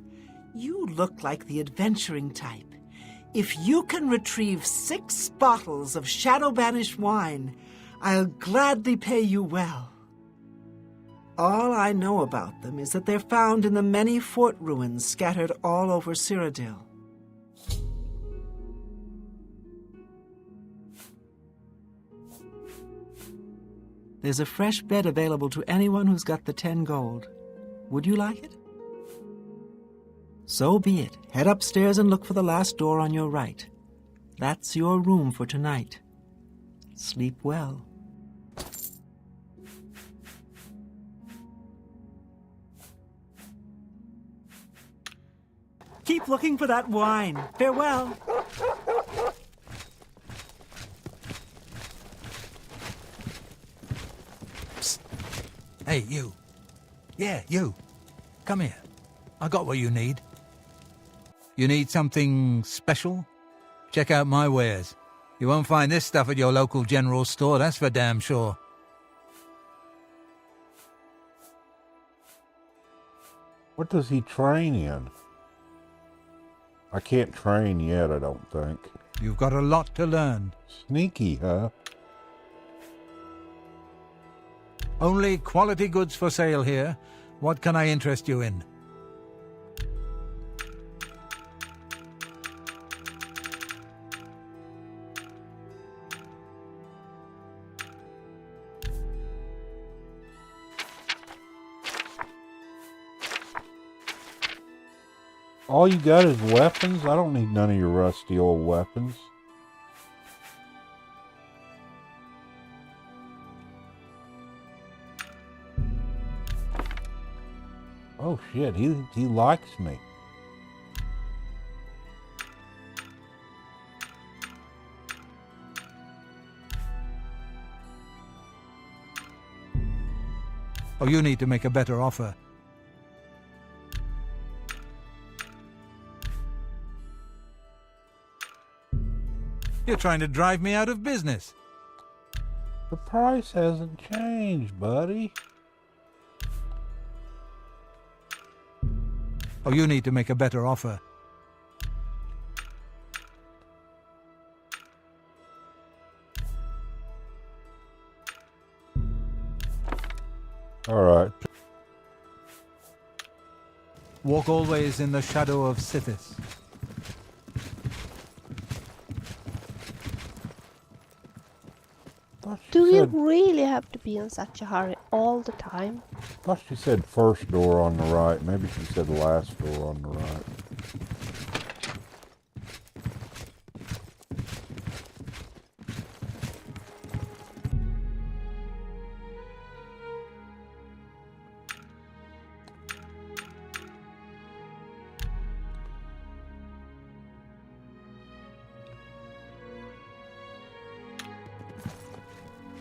Speaker 9: You look like the adventuring type. If you can retrieve 6 bottles of Shadow Banish wine, I'll gladly pay you well. All I know about them is that they're found in the many fort ruins scattered all over Cyrodiil. There's a fresh bed available to anyone who's got the 10 gold. Would you like it? So be it. Head upstairs and look for the last door on your right. That's your room for tonight. Sleep well. Keep looking for that wine. Farewell.
Speaker 17: Psst. Hey, you. Yeah, you. Come here. I got what you need. You need something special? Check out my wares. You won't find this stuff at your local general store, that's for damn sure.
Speaker 1: What does he train in? I can't train yet, I don't think.
Speaker 17: You've got a lot to learn.
Speaker 1: Sneaky, huh?
Speaker 17: Only quality goods for sale here. What can I interest you in?
Speaker 1: All you got is weapons? I don't need none of your rusty old weapons. Oh shit, he likes me.
Speaker 17: Oh, you need to make a better offer. You're trying to drive me out of business.
Speaker 1: The price hasn't changed, buddy.
Speaker 17: Oh, you need to make a better offer.
Speaker 1: All right.
Speaker 17: Walk always in the shadow of Sithis.
Speaker 10: Do we really have to be in such a hurry all the time?
Speaker 1: I thought she said first door on the right. Maybe she said last door on the right.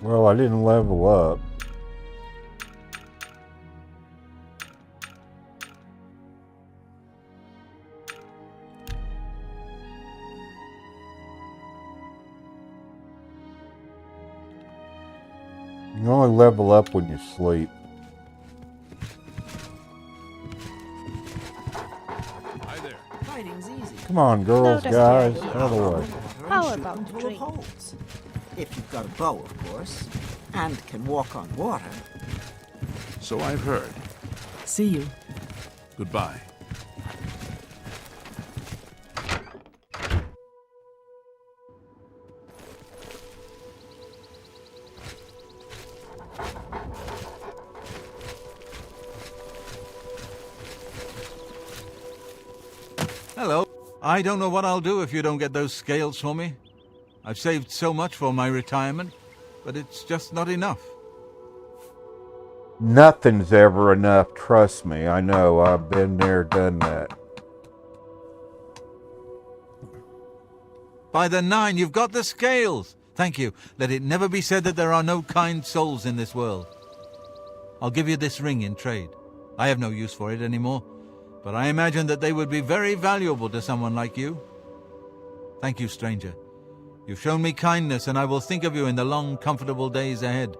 Speaker 1: Well, I didn't level up. You only level up when you sleep.
Speaker 16: Hi there.
Speaker 9: Fighting's easy.
Speaker 1: Come on, girls,
Speaker 10: No,
Speaker 1: guys,
Speaker 10: that's
Speaker 1: out of the way.
Speaker 10: How
Speaker 9: Shoot
Speaker 10: about
Speaker 9: multiple
Speaker 10: drink?
Speaker 9: holes. If you've got a bow, of course, and can walk on water.
Speaker 16: So I've heard.
Speaker 9: See you.
Speaker 16: Goodbye.
Speaker 17: Hello. I don't know what I'll do if you don't get those scales for me. I've saved so much for my retirement, but it's just not enough.
Speaker 1: Nothing's ever enough, trust me. I know, I've been there, done that.
Speaker 17: By the 9, you've got the scales. Thank you. Let it never be said that there are no kind souls in this world. I'll give you this ring in trade. I have no use for it anymore, but I imagine that they would be very valuable to someone like you. Thank you, stranger. You've shown me kindness, and I will think of you in the long, comfortable days ahead.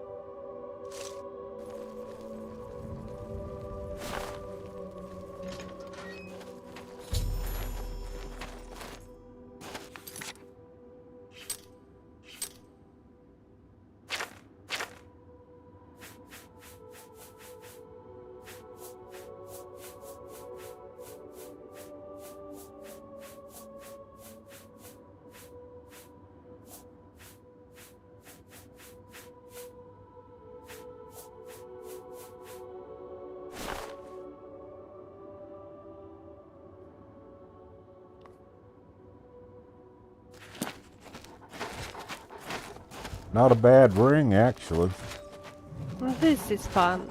Speaker 1: Not a bad ring, actually.
Speaker 10: This is fun.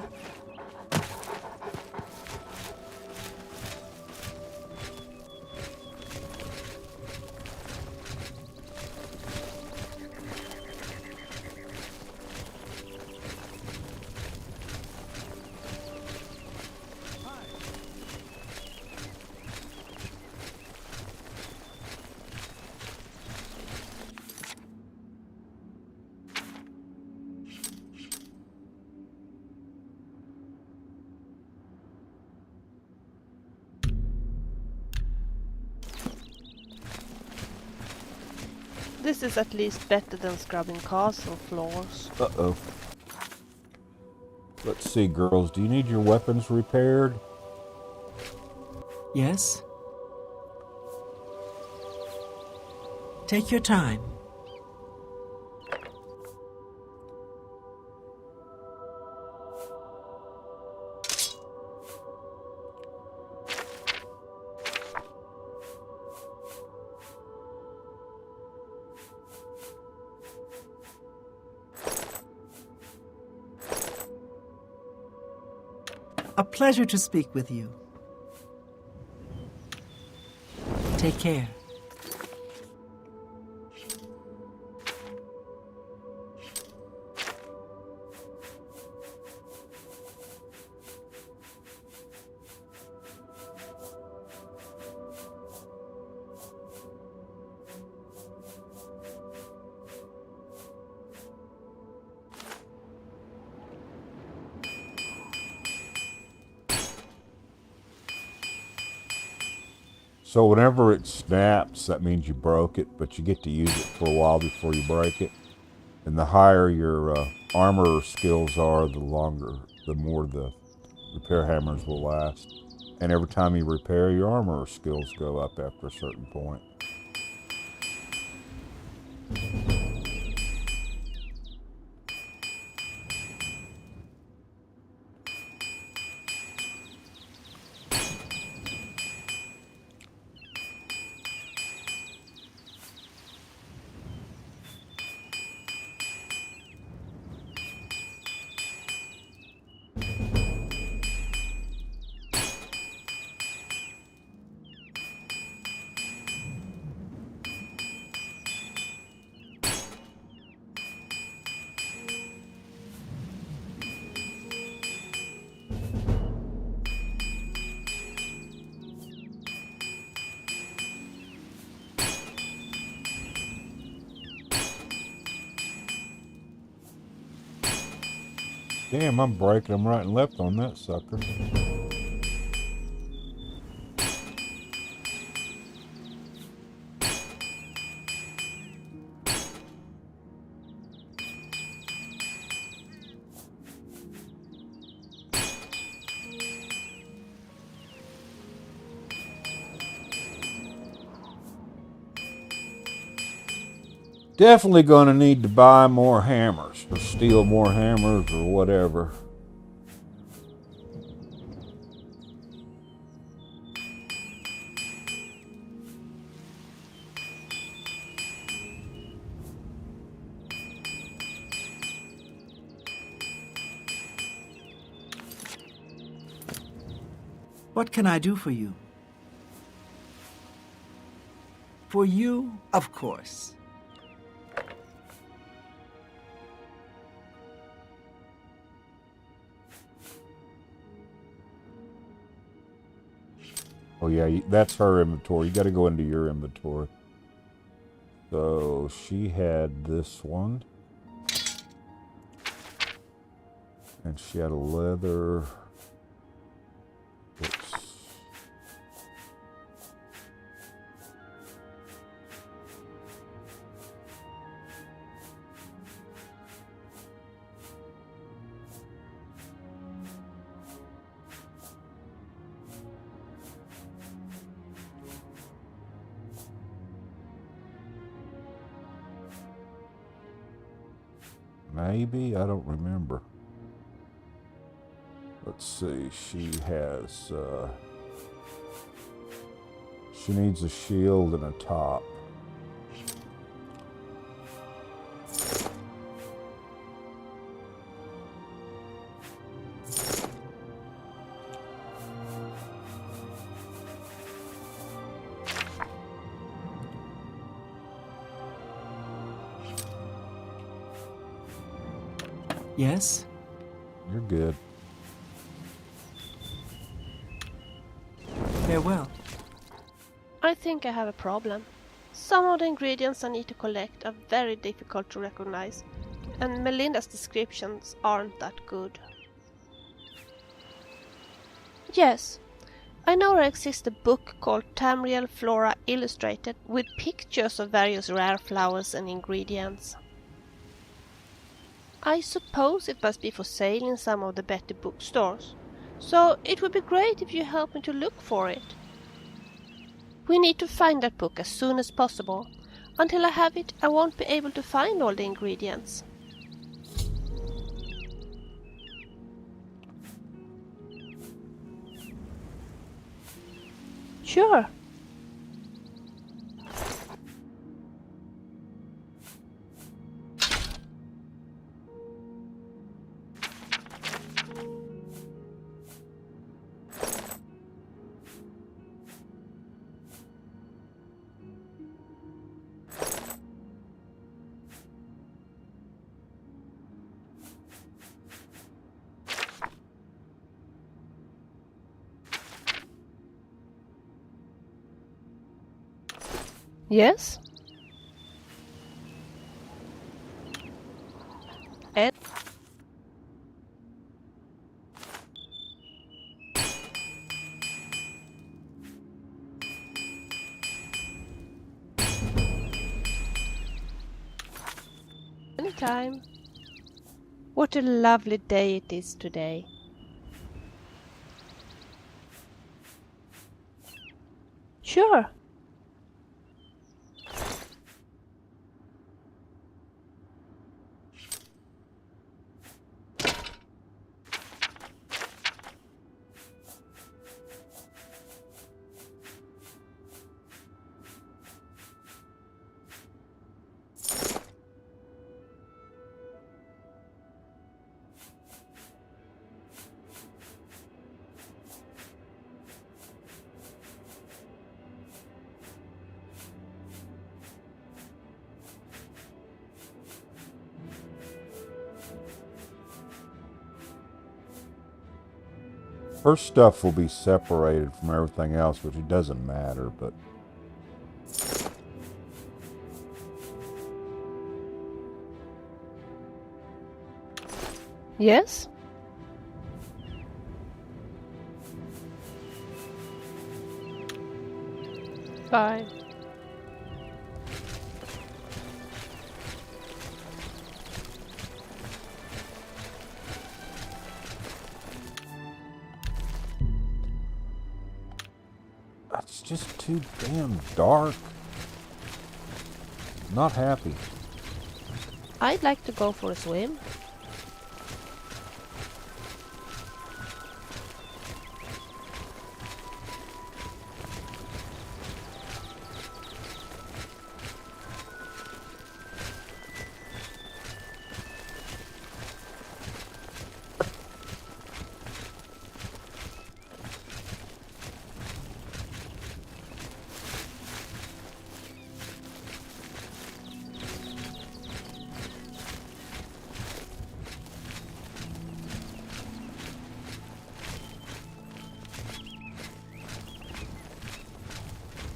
Speaker 10: This is at least better than scrubbing castle floors.
Speaker 1: Uh-oh. Let's see, girls. Do you need your weapons repaired?
Speaker 9: Yes? Take your time. A pleasure to speak with you. Take care.
Speaker 1: So whenever it snaps, that means you broke it, but you get to use it for a while before you break it. And the higher your armor skills are, the more the repair hammers will last. And every time you repair, your armor skills go up after a certain point. Damn, I'm breaking them right and left on that sucker. Definitely going to need to buy more hammers, or steal more hammers, or whatever.
Speaker 9: What can I do for you? For you, of course.
Speaker 1: Oh yeah, that's her inventory. You got to go into your inventory. So she had this one. And she had a leather. Oops. Maybe, I don't remember. Let's see, she has, she needs a shield and a top.
Speaker 9: Yes?
Speaker 1: You're good.
Speaker 9: Farewell.
Speaker 10: I think I have a problem. Some of the ingredients I need to collect are very difficult to recognize, and Melinda's descriptions aren't that good. Yes, I know there exists a book called Tamriel Flora Illustrated with pictures of various rare flowers and ingredients. I suppose it must be for sale in some of the better bookstores, so it would be great if you help me to look for it. We need to find that book as soon as possible. Until I have it, I won't be able to find all the ingredients. Sure. Yes? And anytime. What a lovely day it is today. Sure.
Speaker 1: Her stuff will be separated from everything else, which it doesn't matter, but...
Speaker 10: Yes? Fine.
Speaker 1: It's just too damn dark. Not happy.
Speaker 10: I'd like to go for a swim.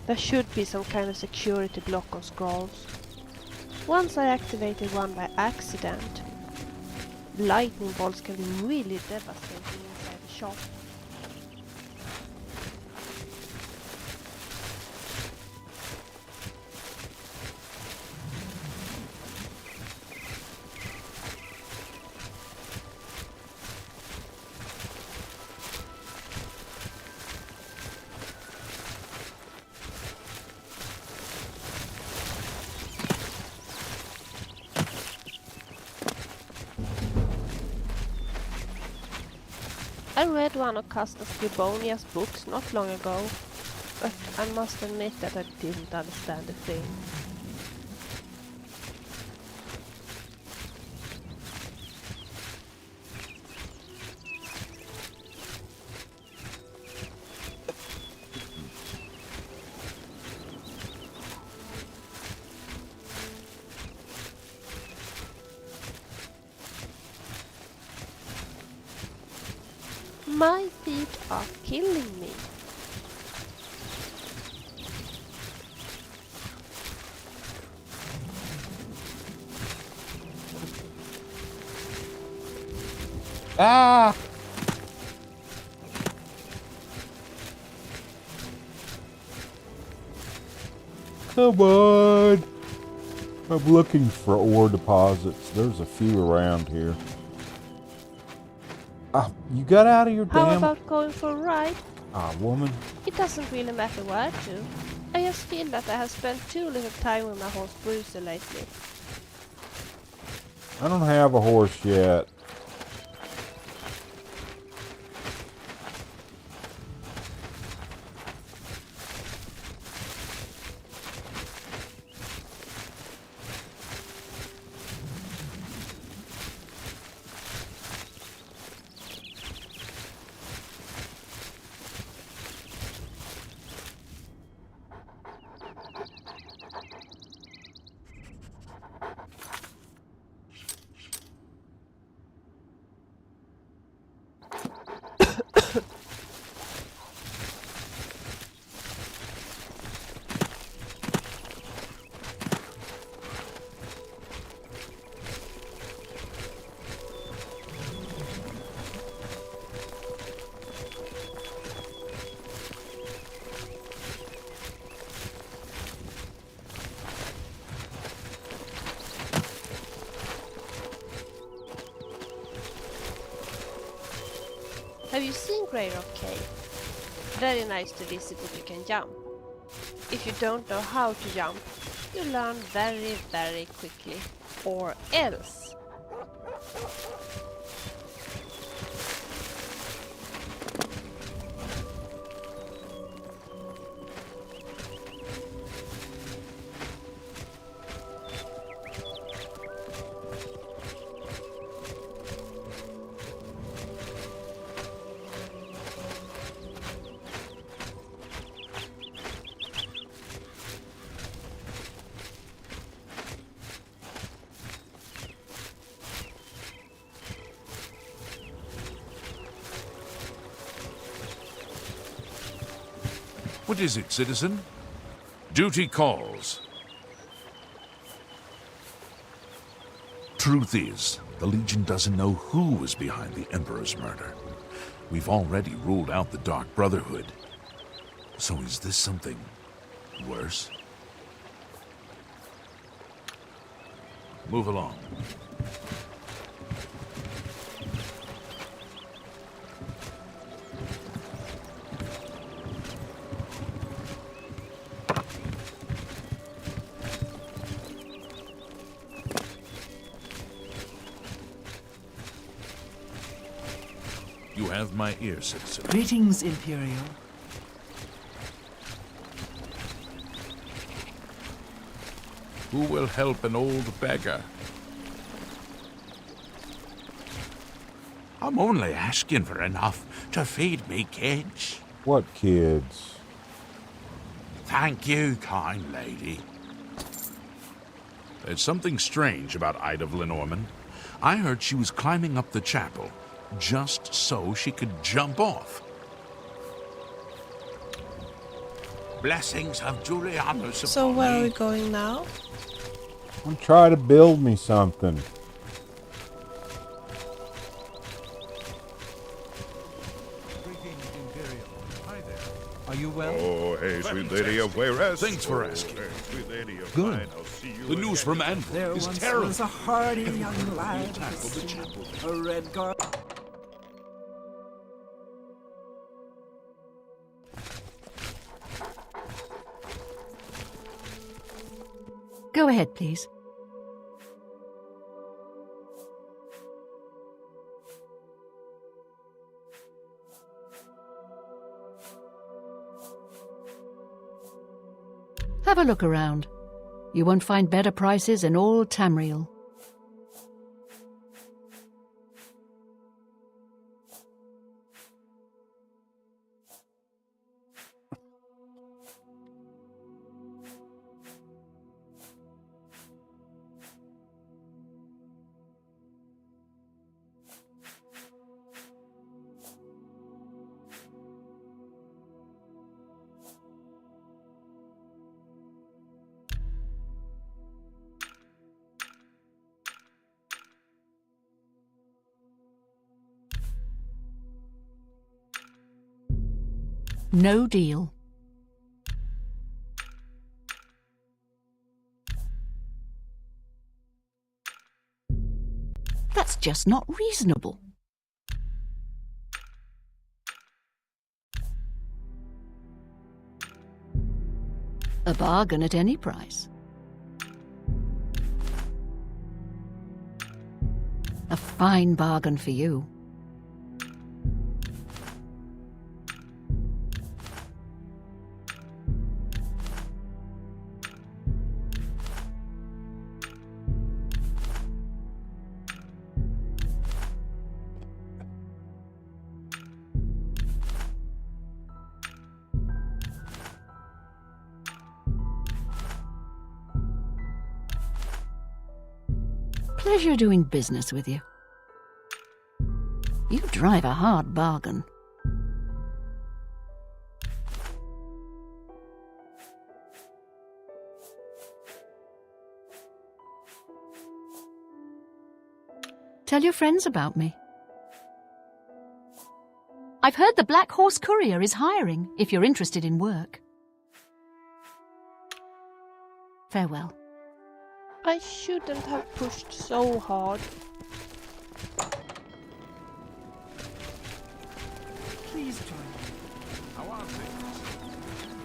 Speaker 10: There should be some kind of security block on scrolls. Once I activated one by accident. Lightning bolts can be really devastating inside the shop. I read one of Castas Glibonia's books not long ago, but I must admit that I didn't understand a thing. My feet are killing me.
Speaker 1: Ah! Come on! I'm looking for ore deposits. There's a few around here. You got out of your damn...
Speaker 10: How about going for a ride?
Speaker 1: Woman.
Speaker 10: It doesn't really matter where to. I just feel that I have spent too little time with my horse Bruiser lately.
Speaker 1: I don't have a horse yet.
Speaker 10: Have you seen Grey Rock Cave? Very nice to visit if you can jump. If you don't know how to jump, you learn very, very quickly. Or else.
Speaker 16: What is it, citizen? Duty calls. Truth is, the Legion doesn't know who is behind the Emperor's murder. We've already ruled out the Dark Brotherhood. So is this something Worse. Move along. You have my ear, citizen.
Speaker 9: Greetings, Imperial.
Speaker 16: Who will help an old beggar? I'm only asking for enough to feed me kids.
Speaker 1: What kids?
Speaker 16: Thank you, kind lady. There's something strange about Ida of Lenormand. I heard she was climbing up the chapel just so she could jump off.
Speaker 15: Blessings of Julianus upon
Speaker 10: So where are we
Speaker 15: me.
Speaker 10: going now?
Speaker 1: I'm trying to build me something.
Speaker 17: Are you well?
Speaker 8: Oh, hey, sweet lady of Wayres.
Speaker 16: Thanks for asking.
Speaker 8: Hey, sweet lady of
Speaker 17: Good.
Speaker 8: mine, I'll see you
Speaker 16: The news from
Speaker 9: There
Speaker 16: Anvil is
Speaker 9: once
Speaker 16: terrible.
Speaker 9: was a hardy young lad
Speaker 16: Tackle the chapel.
Speaker 9: a red guard.
Speaker 12: Go ahead, please. Have a look around. You won't find better prices in all Tamriel. No deal. That's just not reasonable. A bargain at any price. A fine bargain for you. Pleasure doing business with you. You drive a hard bargain. Tell your friends about me. I've heard the Black Horse Courier is hiring, if you're interested in work. Farewell.
Speaker 10: I shouldn't have pushed so hard.
Speaker 9: Please join me.
Speaker 16: How are things?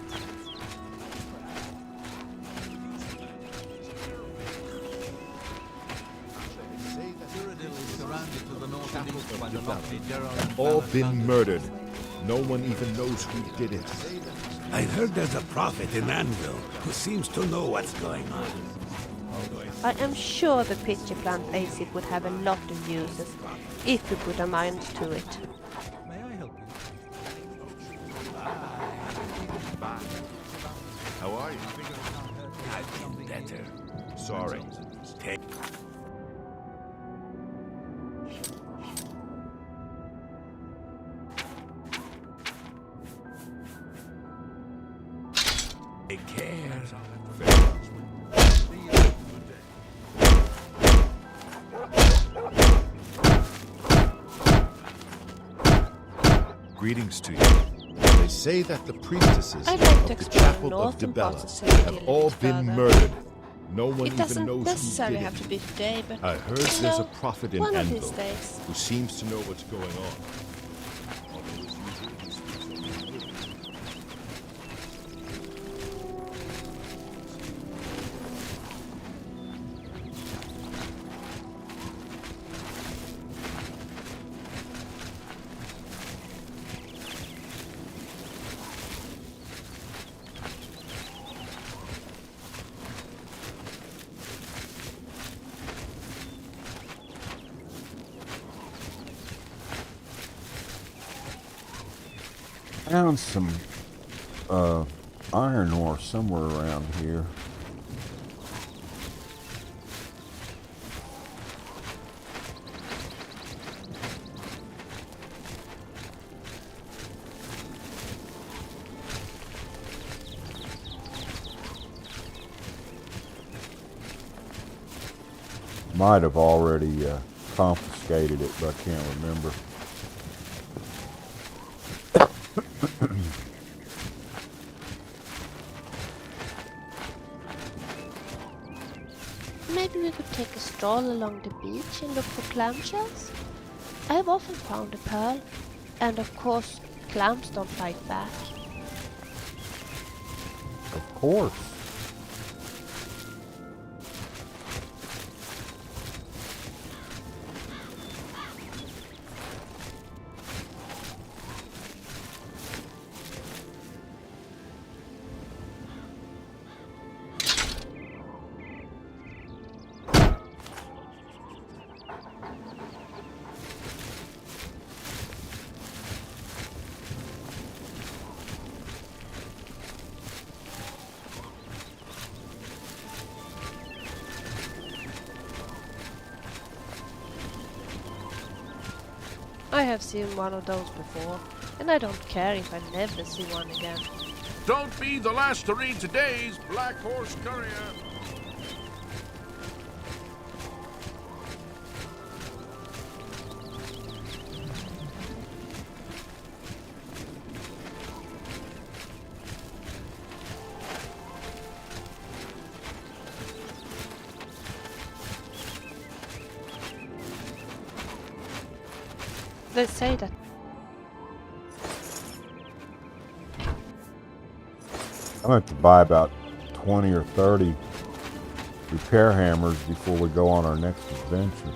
Speaker 8: All been murdered. No one even knows who did it.
Speaker 13: I heard there's a prophet in Anvil who seems to know what's going on.
Speaker 10: I am sure the pitcher plant acid would have a lot of uses if we put a mind to it.
Speaker 17: May I help you?
Speaker 8: How are you?
Speaker 13: I've been better.
Speaker 8: Sorry.
Speaker 13: Take care.
Speaker 18: Greetings to you. They say that the priestesses
Speaker 10: I'd like to
Speaker 18: of the
Speaker 10: explore
Speaker 18: chapel of
Speaker 10: northern parts
Speaker 18: Dibella
Speaker 10: of City
Speaker 18: have all
Speaker 10: Deluxe
Speaker 18: been
Speaker 10: further.
Speaker 18: murdered. No one
Speaker 10: It
Speaker 18: even
Speaker 10: doesn't
Speaker 18: knows who
Speaker 10: necessarily
Speaker 18: did
Speaker 10: have
Speaker 18: it.
Speaker 10: to be today, but
Speaker 18: I heard
Speaker 10: you
Speaker 18: there's a
Speaker 10: know,
Speaker 18: prophet in
Speaker 10: one of these
Speaker 18: Anvil
Speaker 10: days.
Speaker 18: who seems to know what's going on.
Speaker 1: Found some iron ore somewhere around here. Might have already confiscated it, but I can't remember.
Speaker 10: Maybe we could take a stroll along the beach and look for clamshells? I have often found a pearl, and of course, clams don't fight back.
Speaker 1: Of course.
Speaker 10: I have seen one of those before, and I don't care if I never see one again.
Speaker 16: Don't be the last to read today's Black Horse Courier.
Speaker 10: They say that
Speaker 1: I'm going to have to buy about 20 or 30 repair hammers before we go on our next adventure.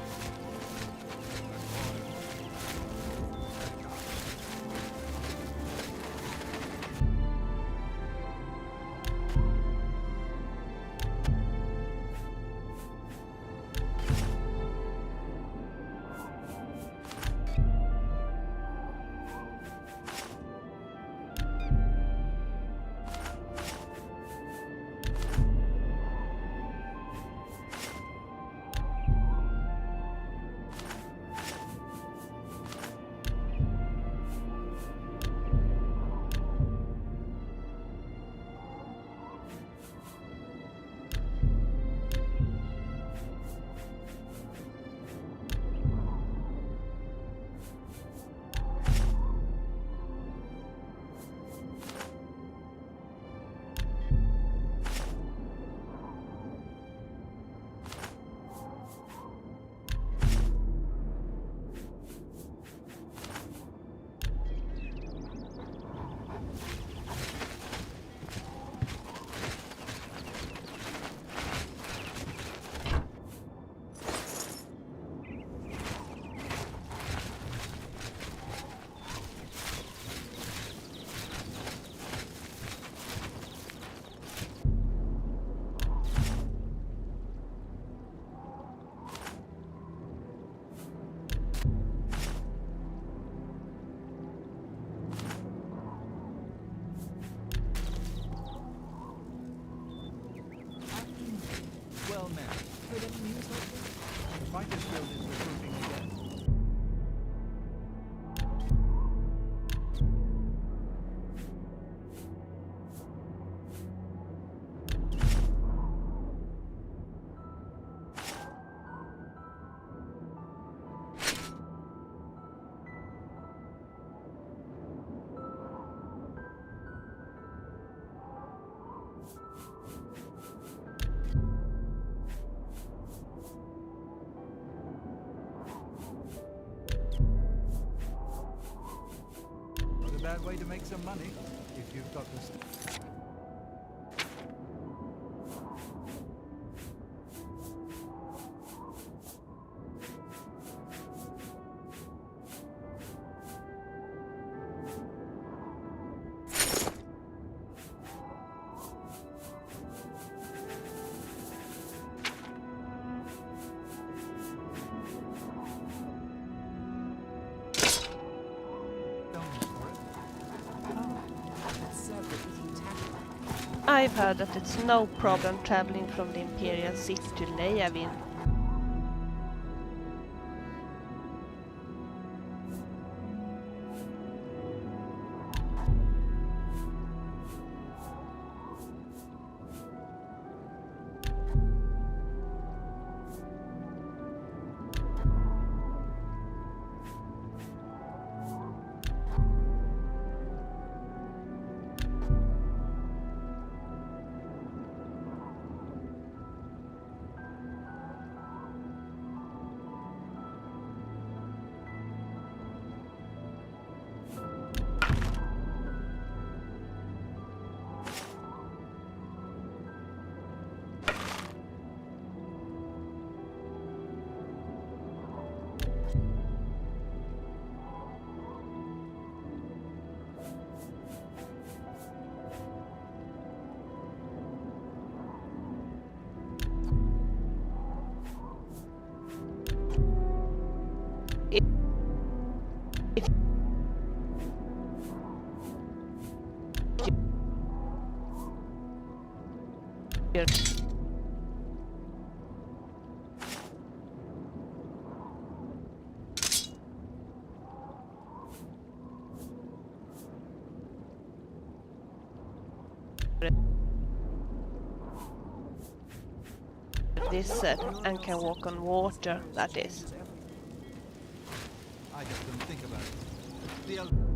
Speaker 19: Well, man, heard any news lately? The Fighters Guild is recruiting again.
Speaker 17: bad way to make some money if you've got the stuff.
Speaker 10: I've heard that it's no problem traveling from the Imperial City to Leyavin. This and can walk on water, that is.
Speaker 17: I just didn't think about it.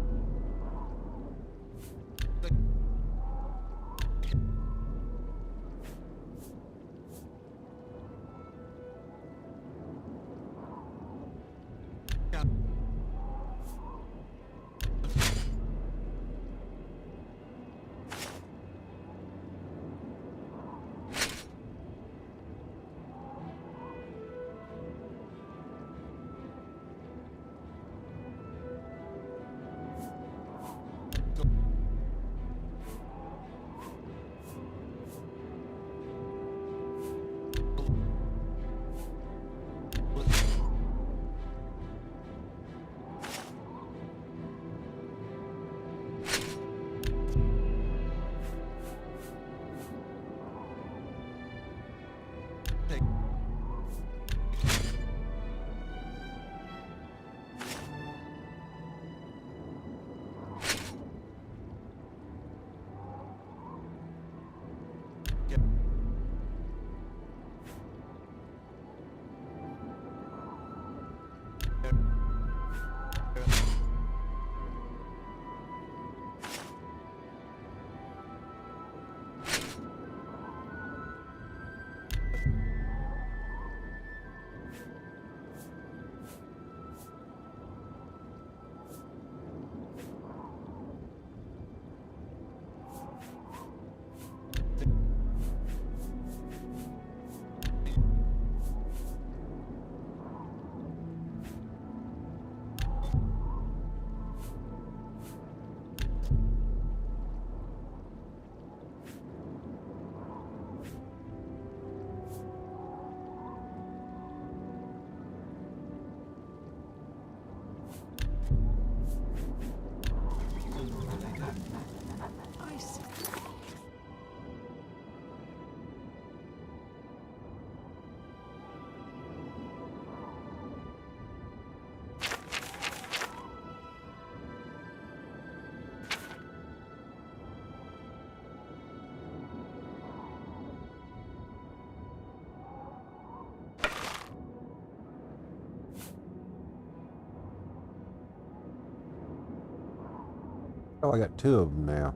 Speaker 1: Oh, I got two of them now.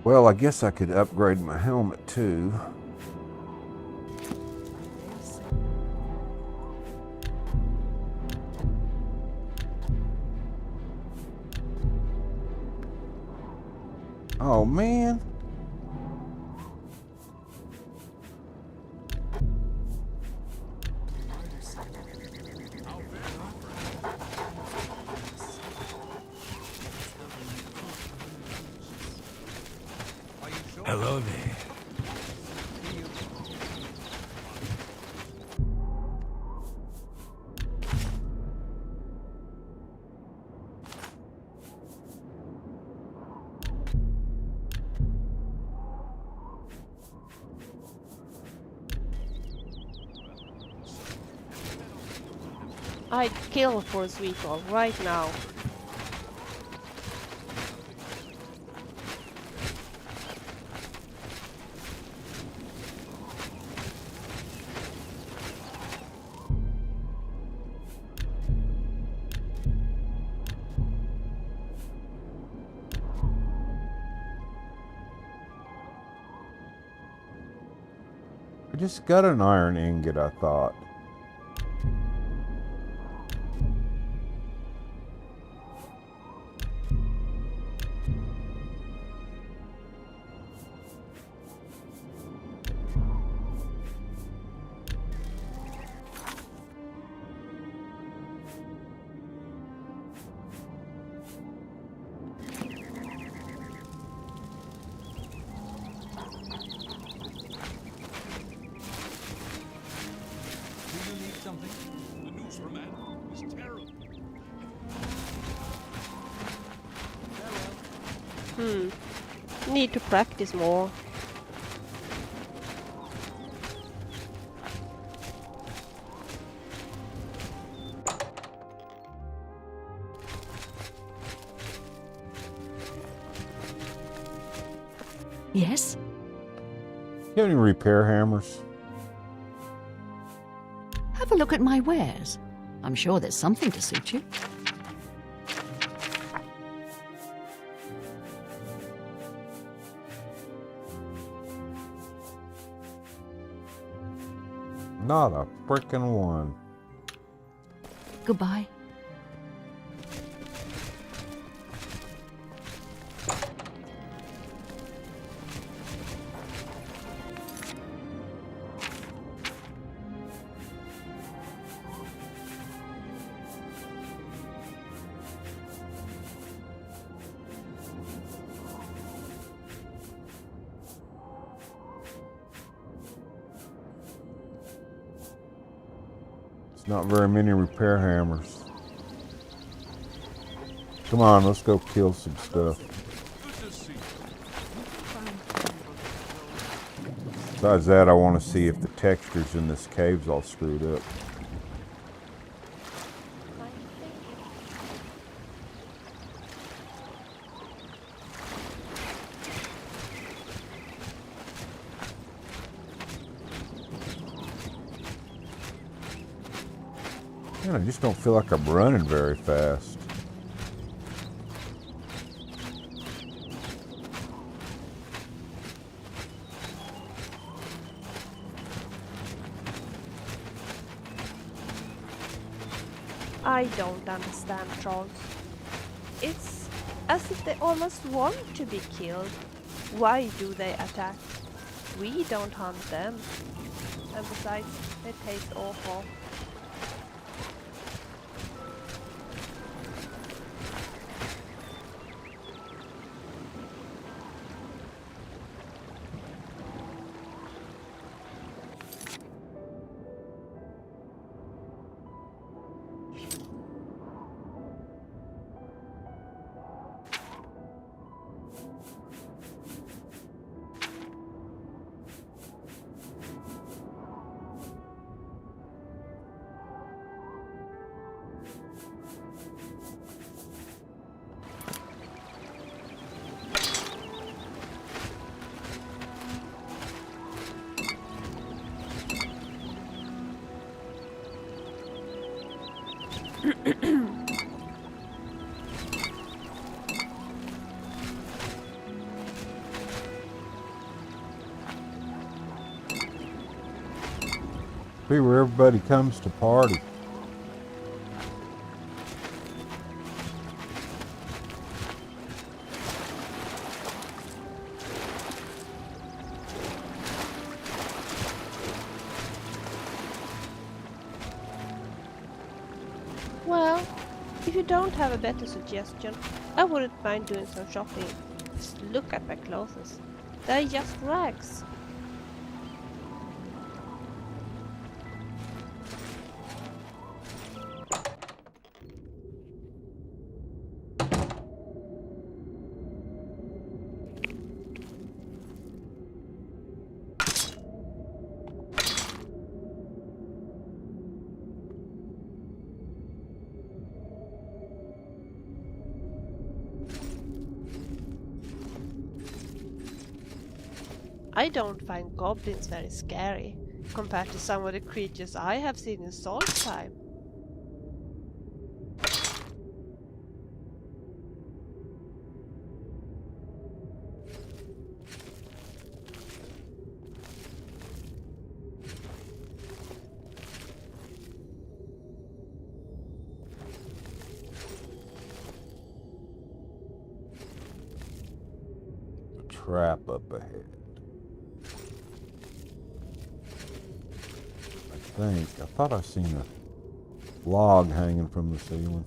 Speaker 1: Well, I guess I could upgrade my helmet too. Oh man.
Speaker 13: Hello there.
Speaker 10: I'd kill for a sweet roll right now.
Speaker 1: I just got an iron ingot, I thought.
Speaker 10: Need to practice more.
Speaker 12: Yes?
Speaker 1: You have any repair hammers?
Speaker 12: Have a look at my wares. I'm sure there's something to suit you.
Speaker 1: Not a frickin' one.
Speaker 12: Goodbye.
Speaker 1: Not very many repair hammers. Come on, let's go kill some stuff. Besides that, I want to see if the textures in this cave's all screwed up. Man, I just don't feel like I'm running very fast.
Speaker 10: I don't understand trolls. It's as if they almost want to be killed. Why do they attack? We don't hunt them. And besides, they taste awful.
Speaker 1: be where everybody comes to party.
Speaker 10: Well, if you don't have a better suggestion, I wouldn't mind doing some shopping. Just look at my clothes. They're just rags. I don't find goblins very scary, compared to some of the creatures I have seen in Solstheim.
Speaker 1: The trap up ahead. I thought I seen a log hanging from the ceiling.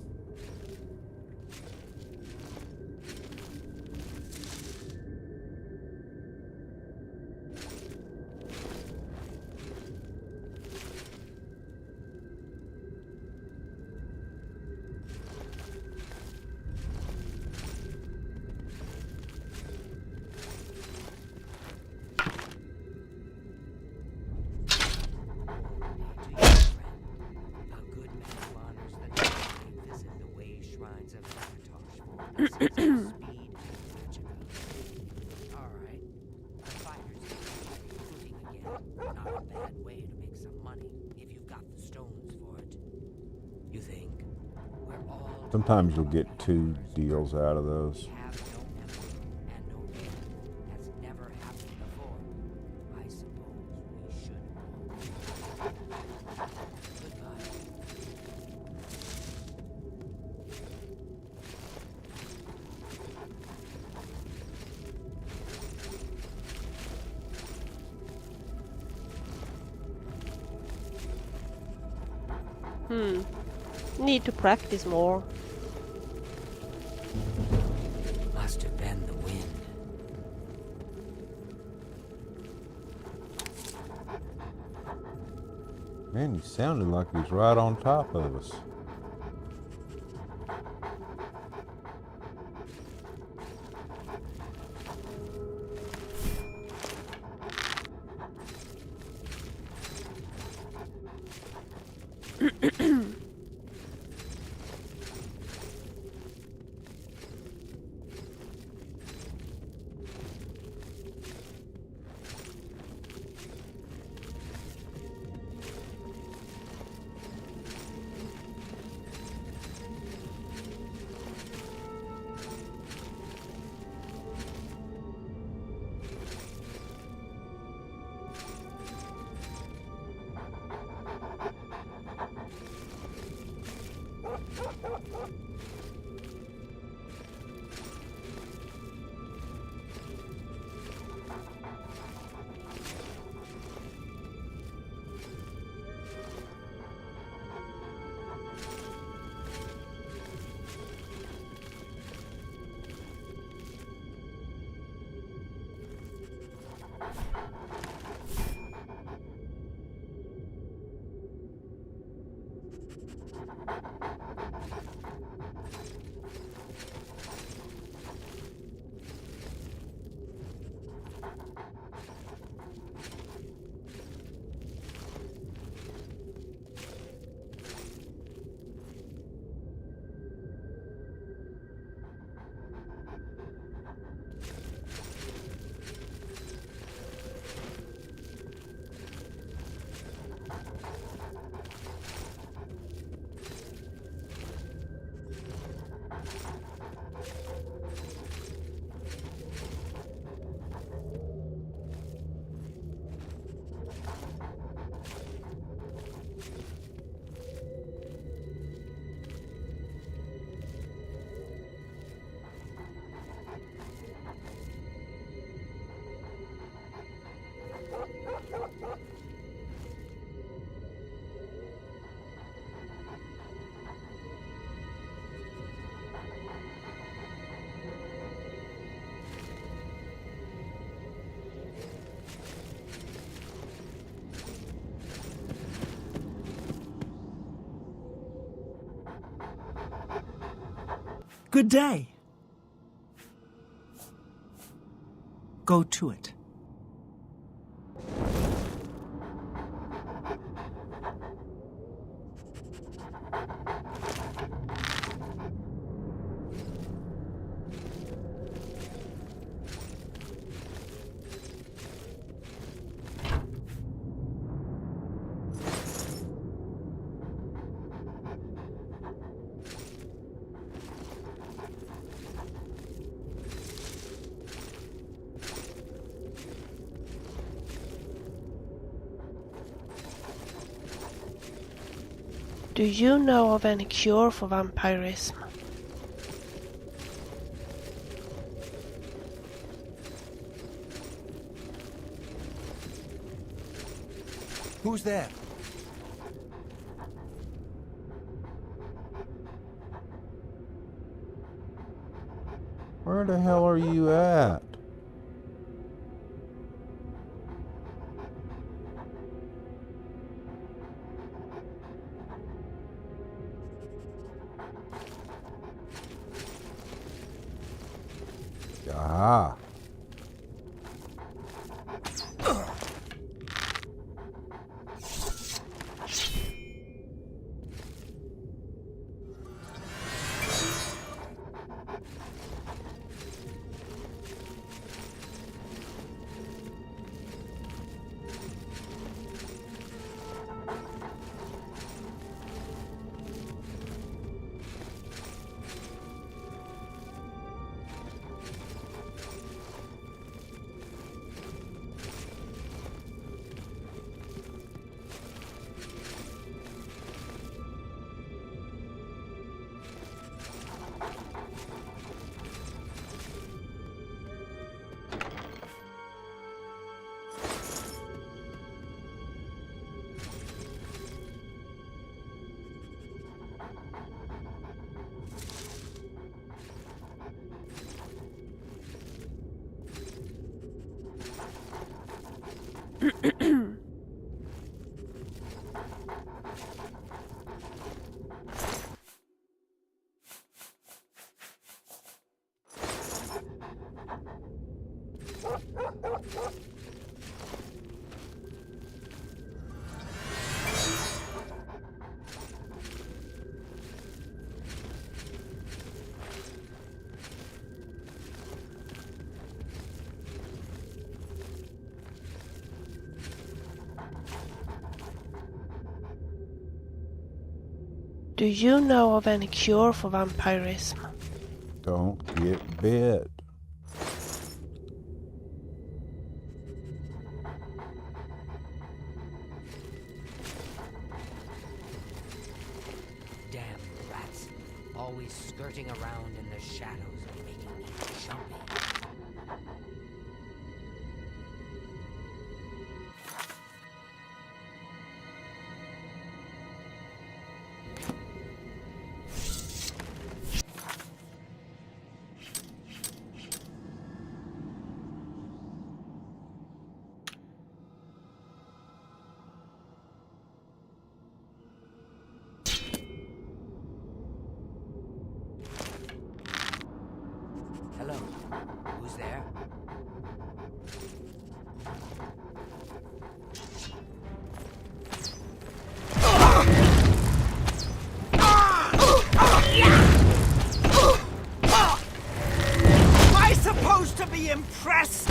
Speaker 1: Sometimes you'll get 2 deals out of those.
Speaker 10: Need to practice more.
Speaker 20: Must have been the wind.
Speaker 1: Man, he sounded like he's right on top of us.
Speaker 9: Good day. Go to it.
Speaker 10: Do you know of any cure for vampirism?
Speaker 11: Who's there?
Speaker 1: Where the hell are you at? Ah.
Speaker 10: Do you know of any cure for vampirism?
Speaker 1: Don't get bit.
Speaker 20: Damn rats. Always skirting around in the shadows and making me jumpy. Hello, who's there?
Speaker 9: Am I supposed to be impressed?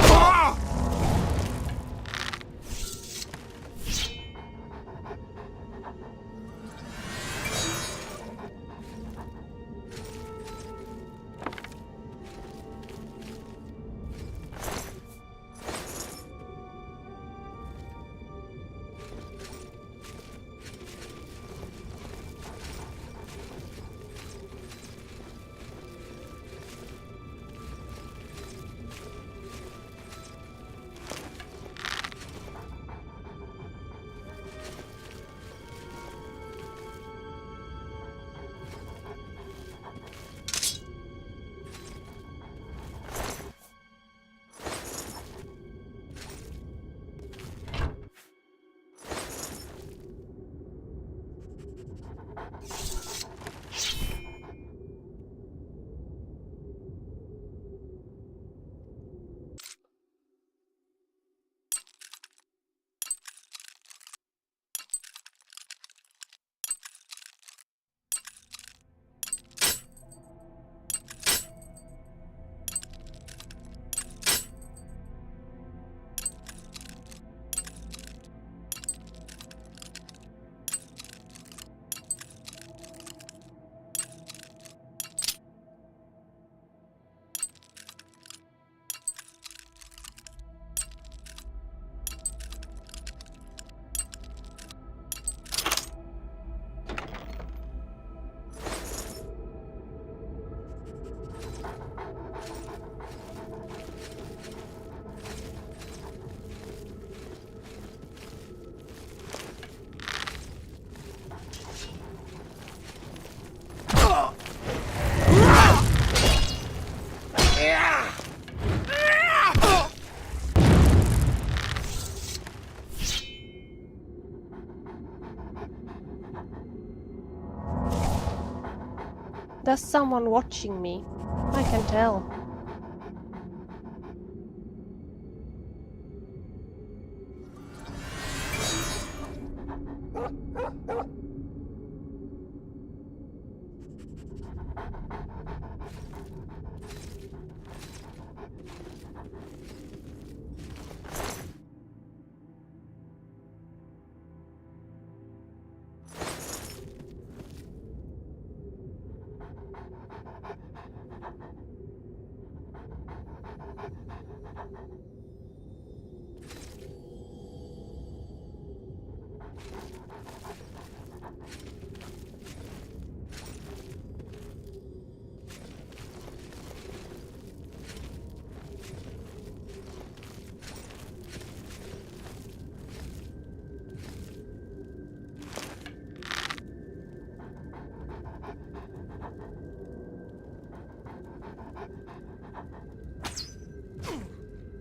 Speaker 10: There's someone watching me. I can tell.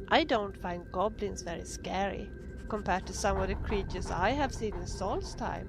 Speaker 10: I don't find goblins very scary, compared to some of the creatures I have seen in Solstheim.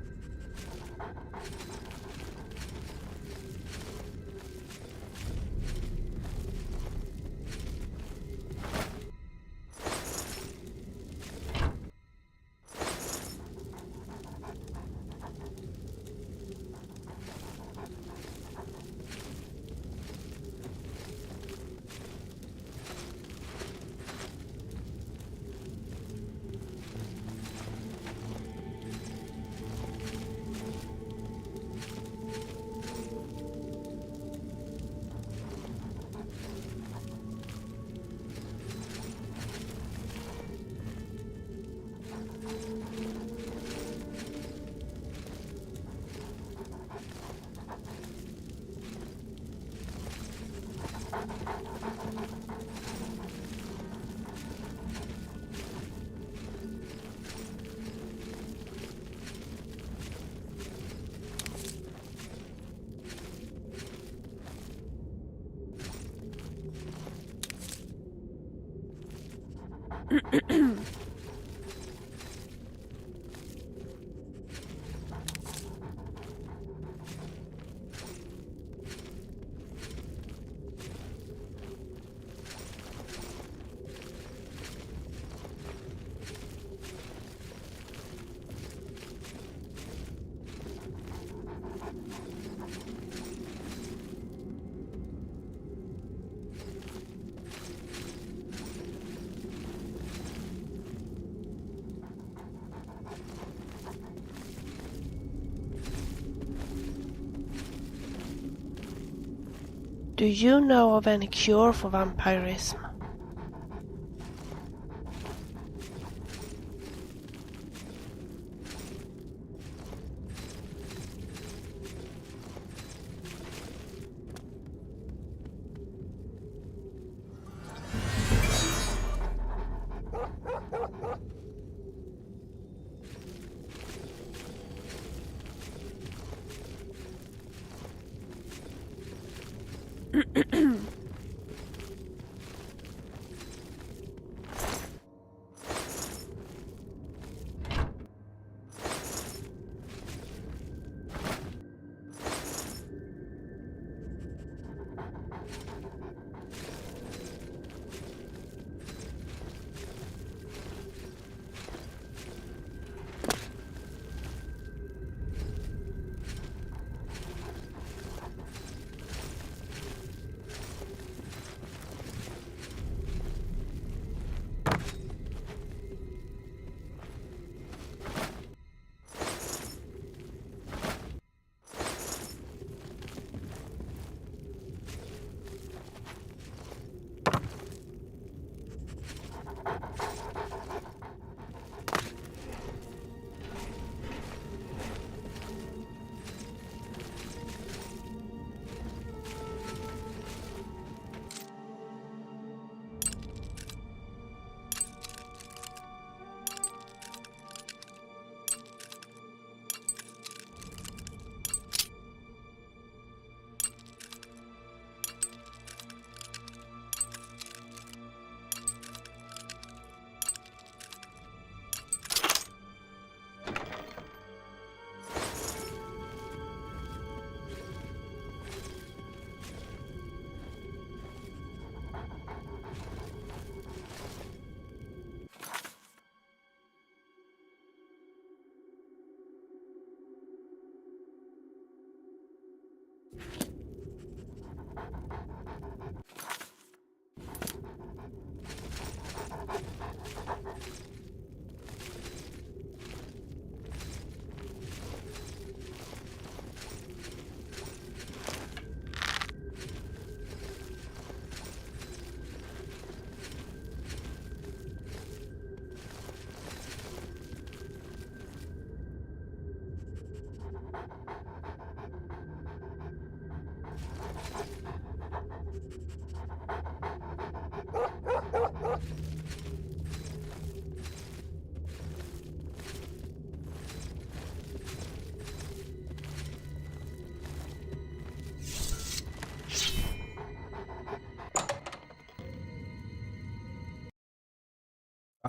Speaker 10: Do you know of any cure for vampirism?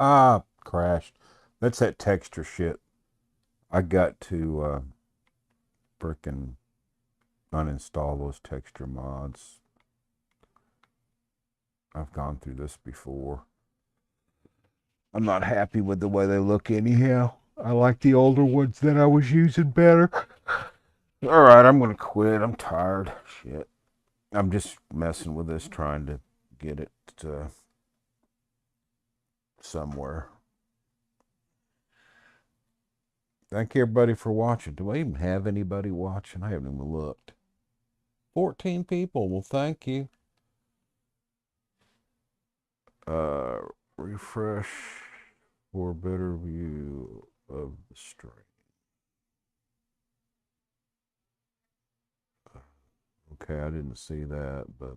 Speaker 1: Ah, crashed. That's that texture shit. I got to frickin' uninstall those texture mods. I've gone through this before. I'm not happy with the way they look anyhow. I like the older ones that I was using better. Alright, I'm gonna quit. I'm tired. Shit. I'm just messing with this, trying to get it somewhere. Thank you, everybody, for watching. Do I even have anybody watching? I haven't even looked. 14 people. Well, thank you. Refresh for a better view of the stream. Okay, I didn't see that, but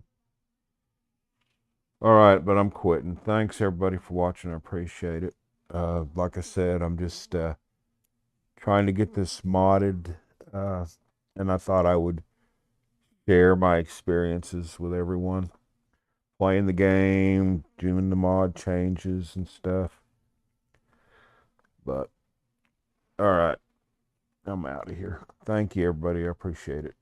Speaker 1: all right, but I'm quitting. Thanks everybody for watching. I appreciate it. Like I said, I'm just trying to get this modded, and I thought I would share my experiences with everyone. Playing the game, doing the mod changes and stuff. But, all right, I'm out of here. Thank you, everybody. I appreciate it.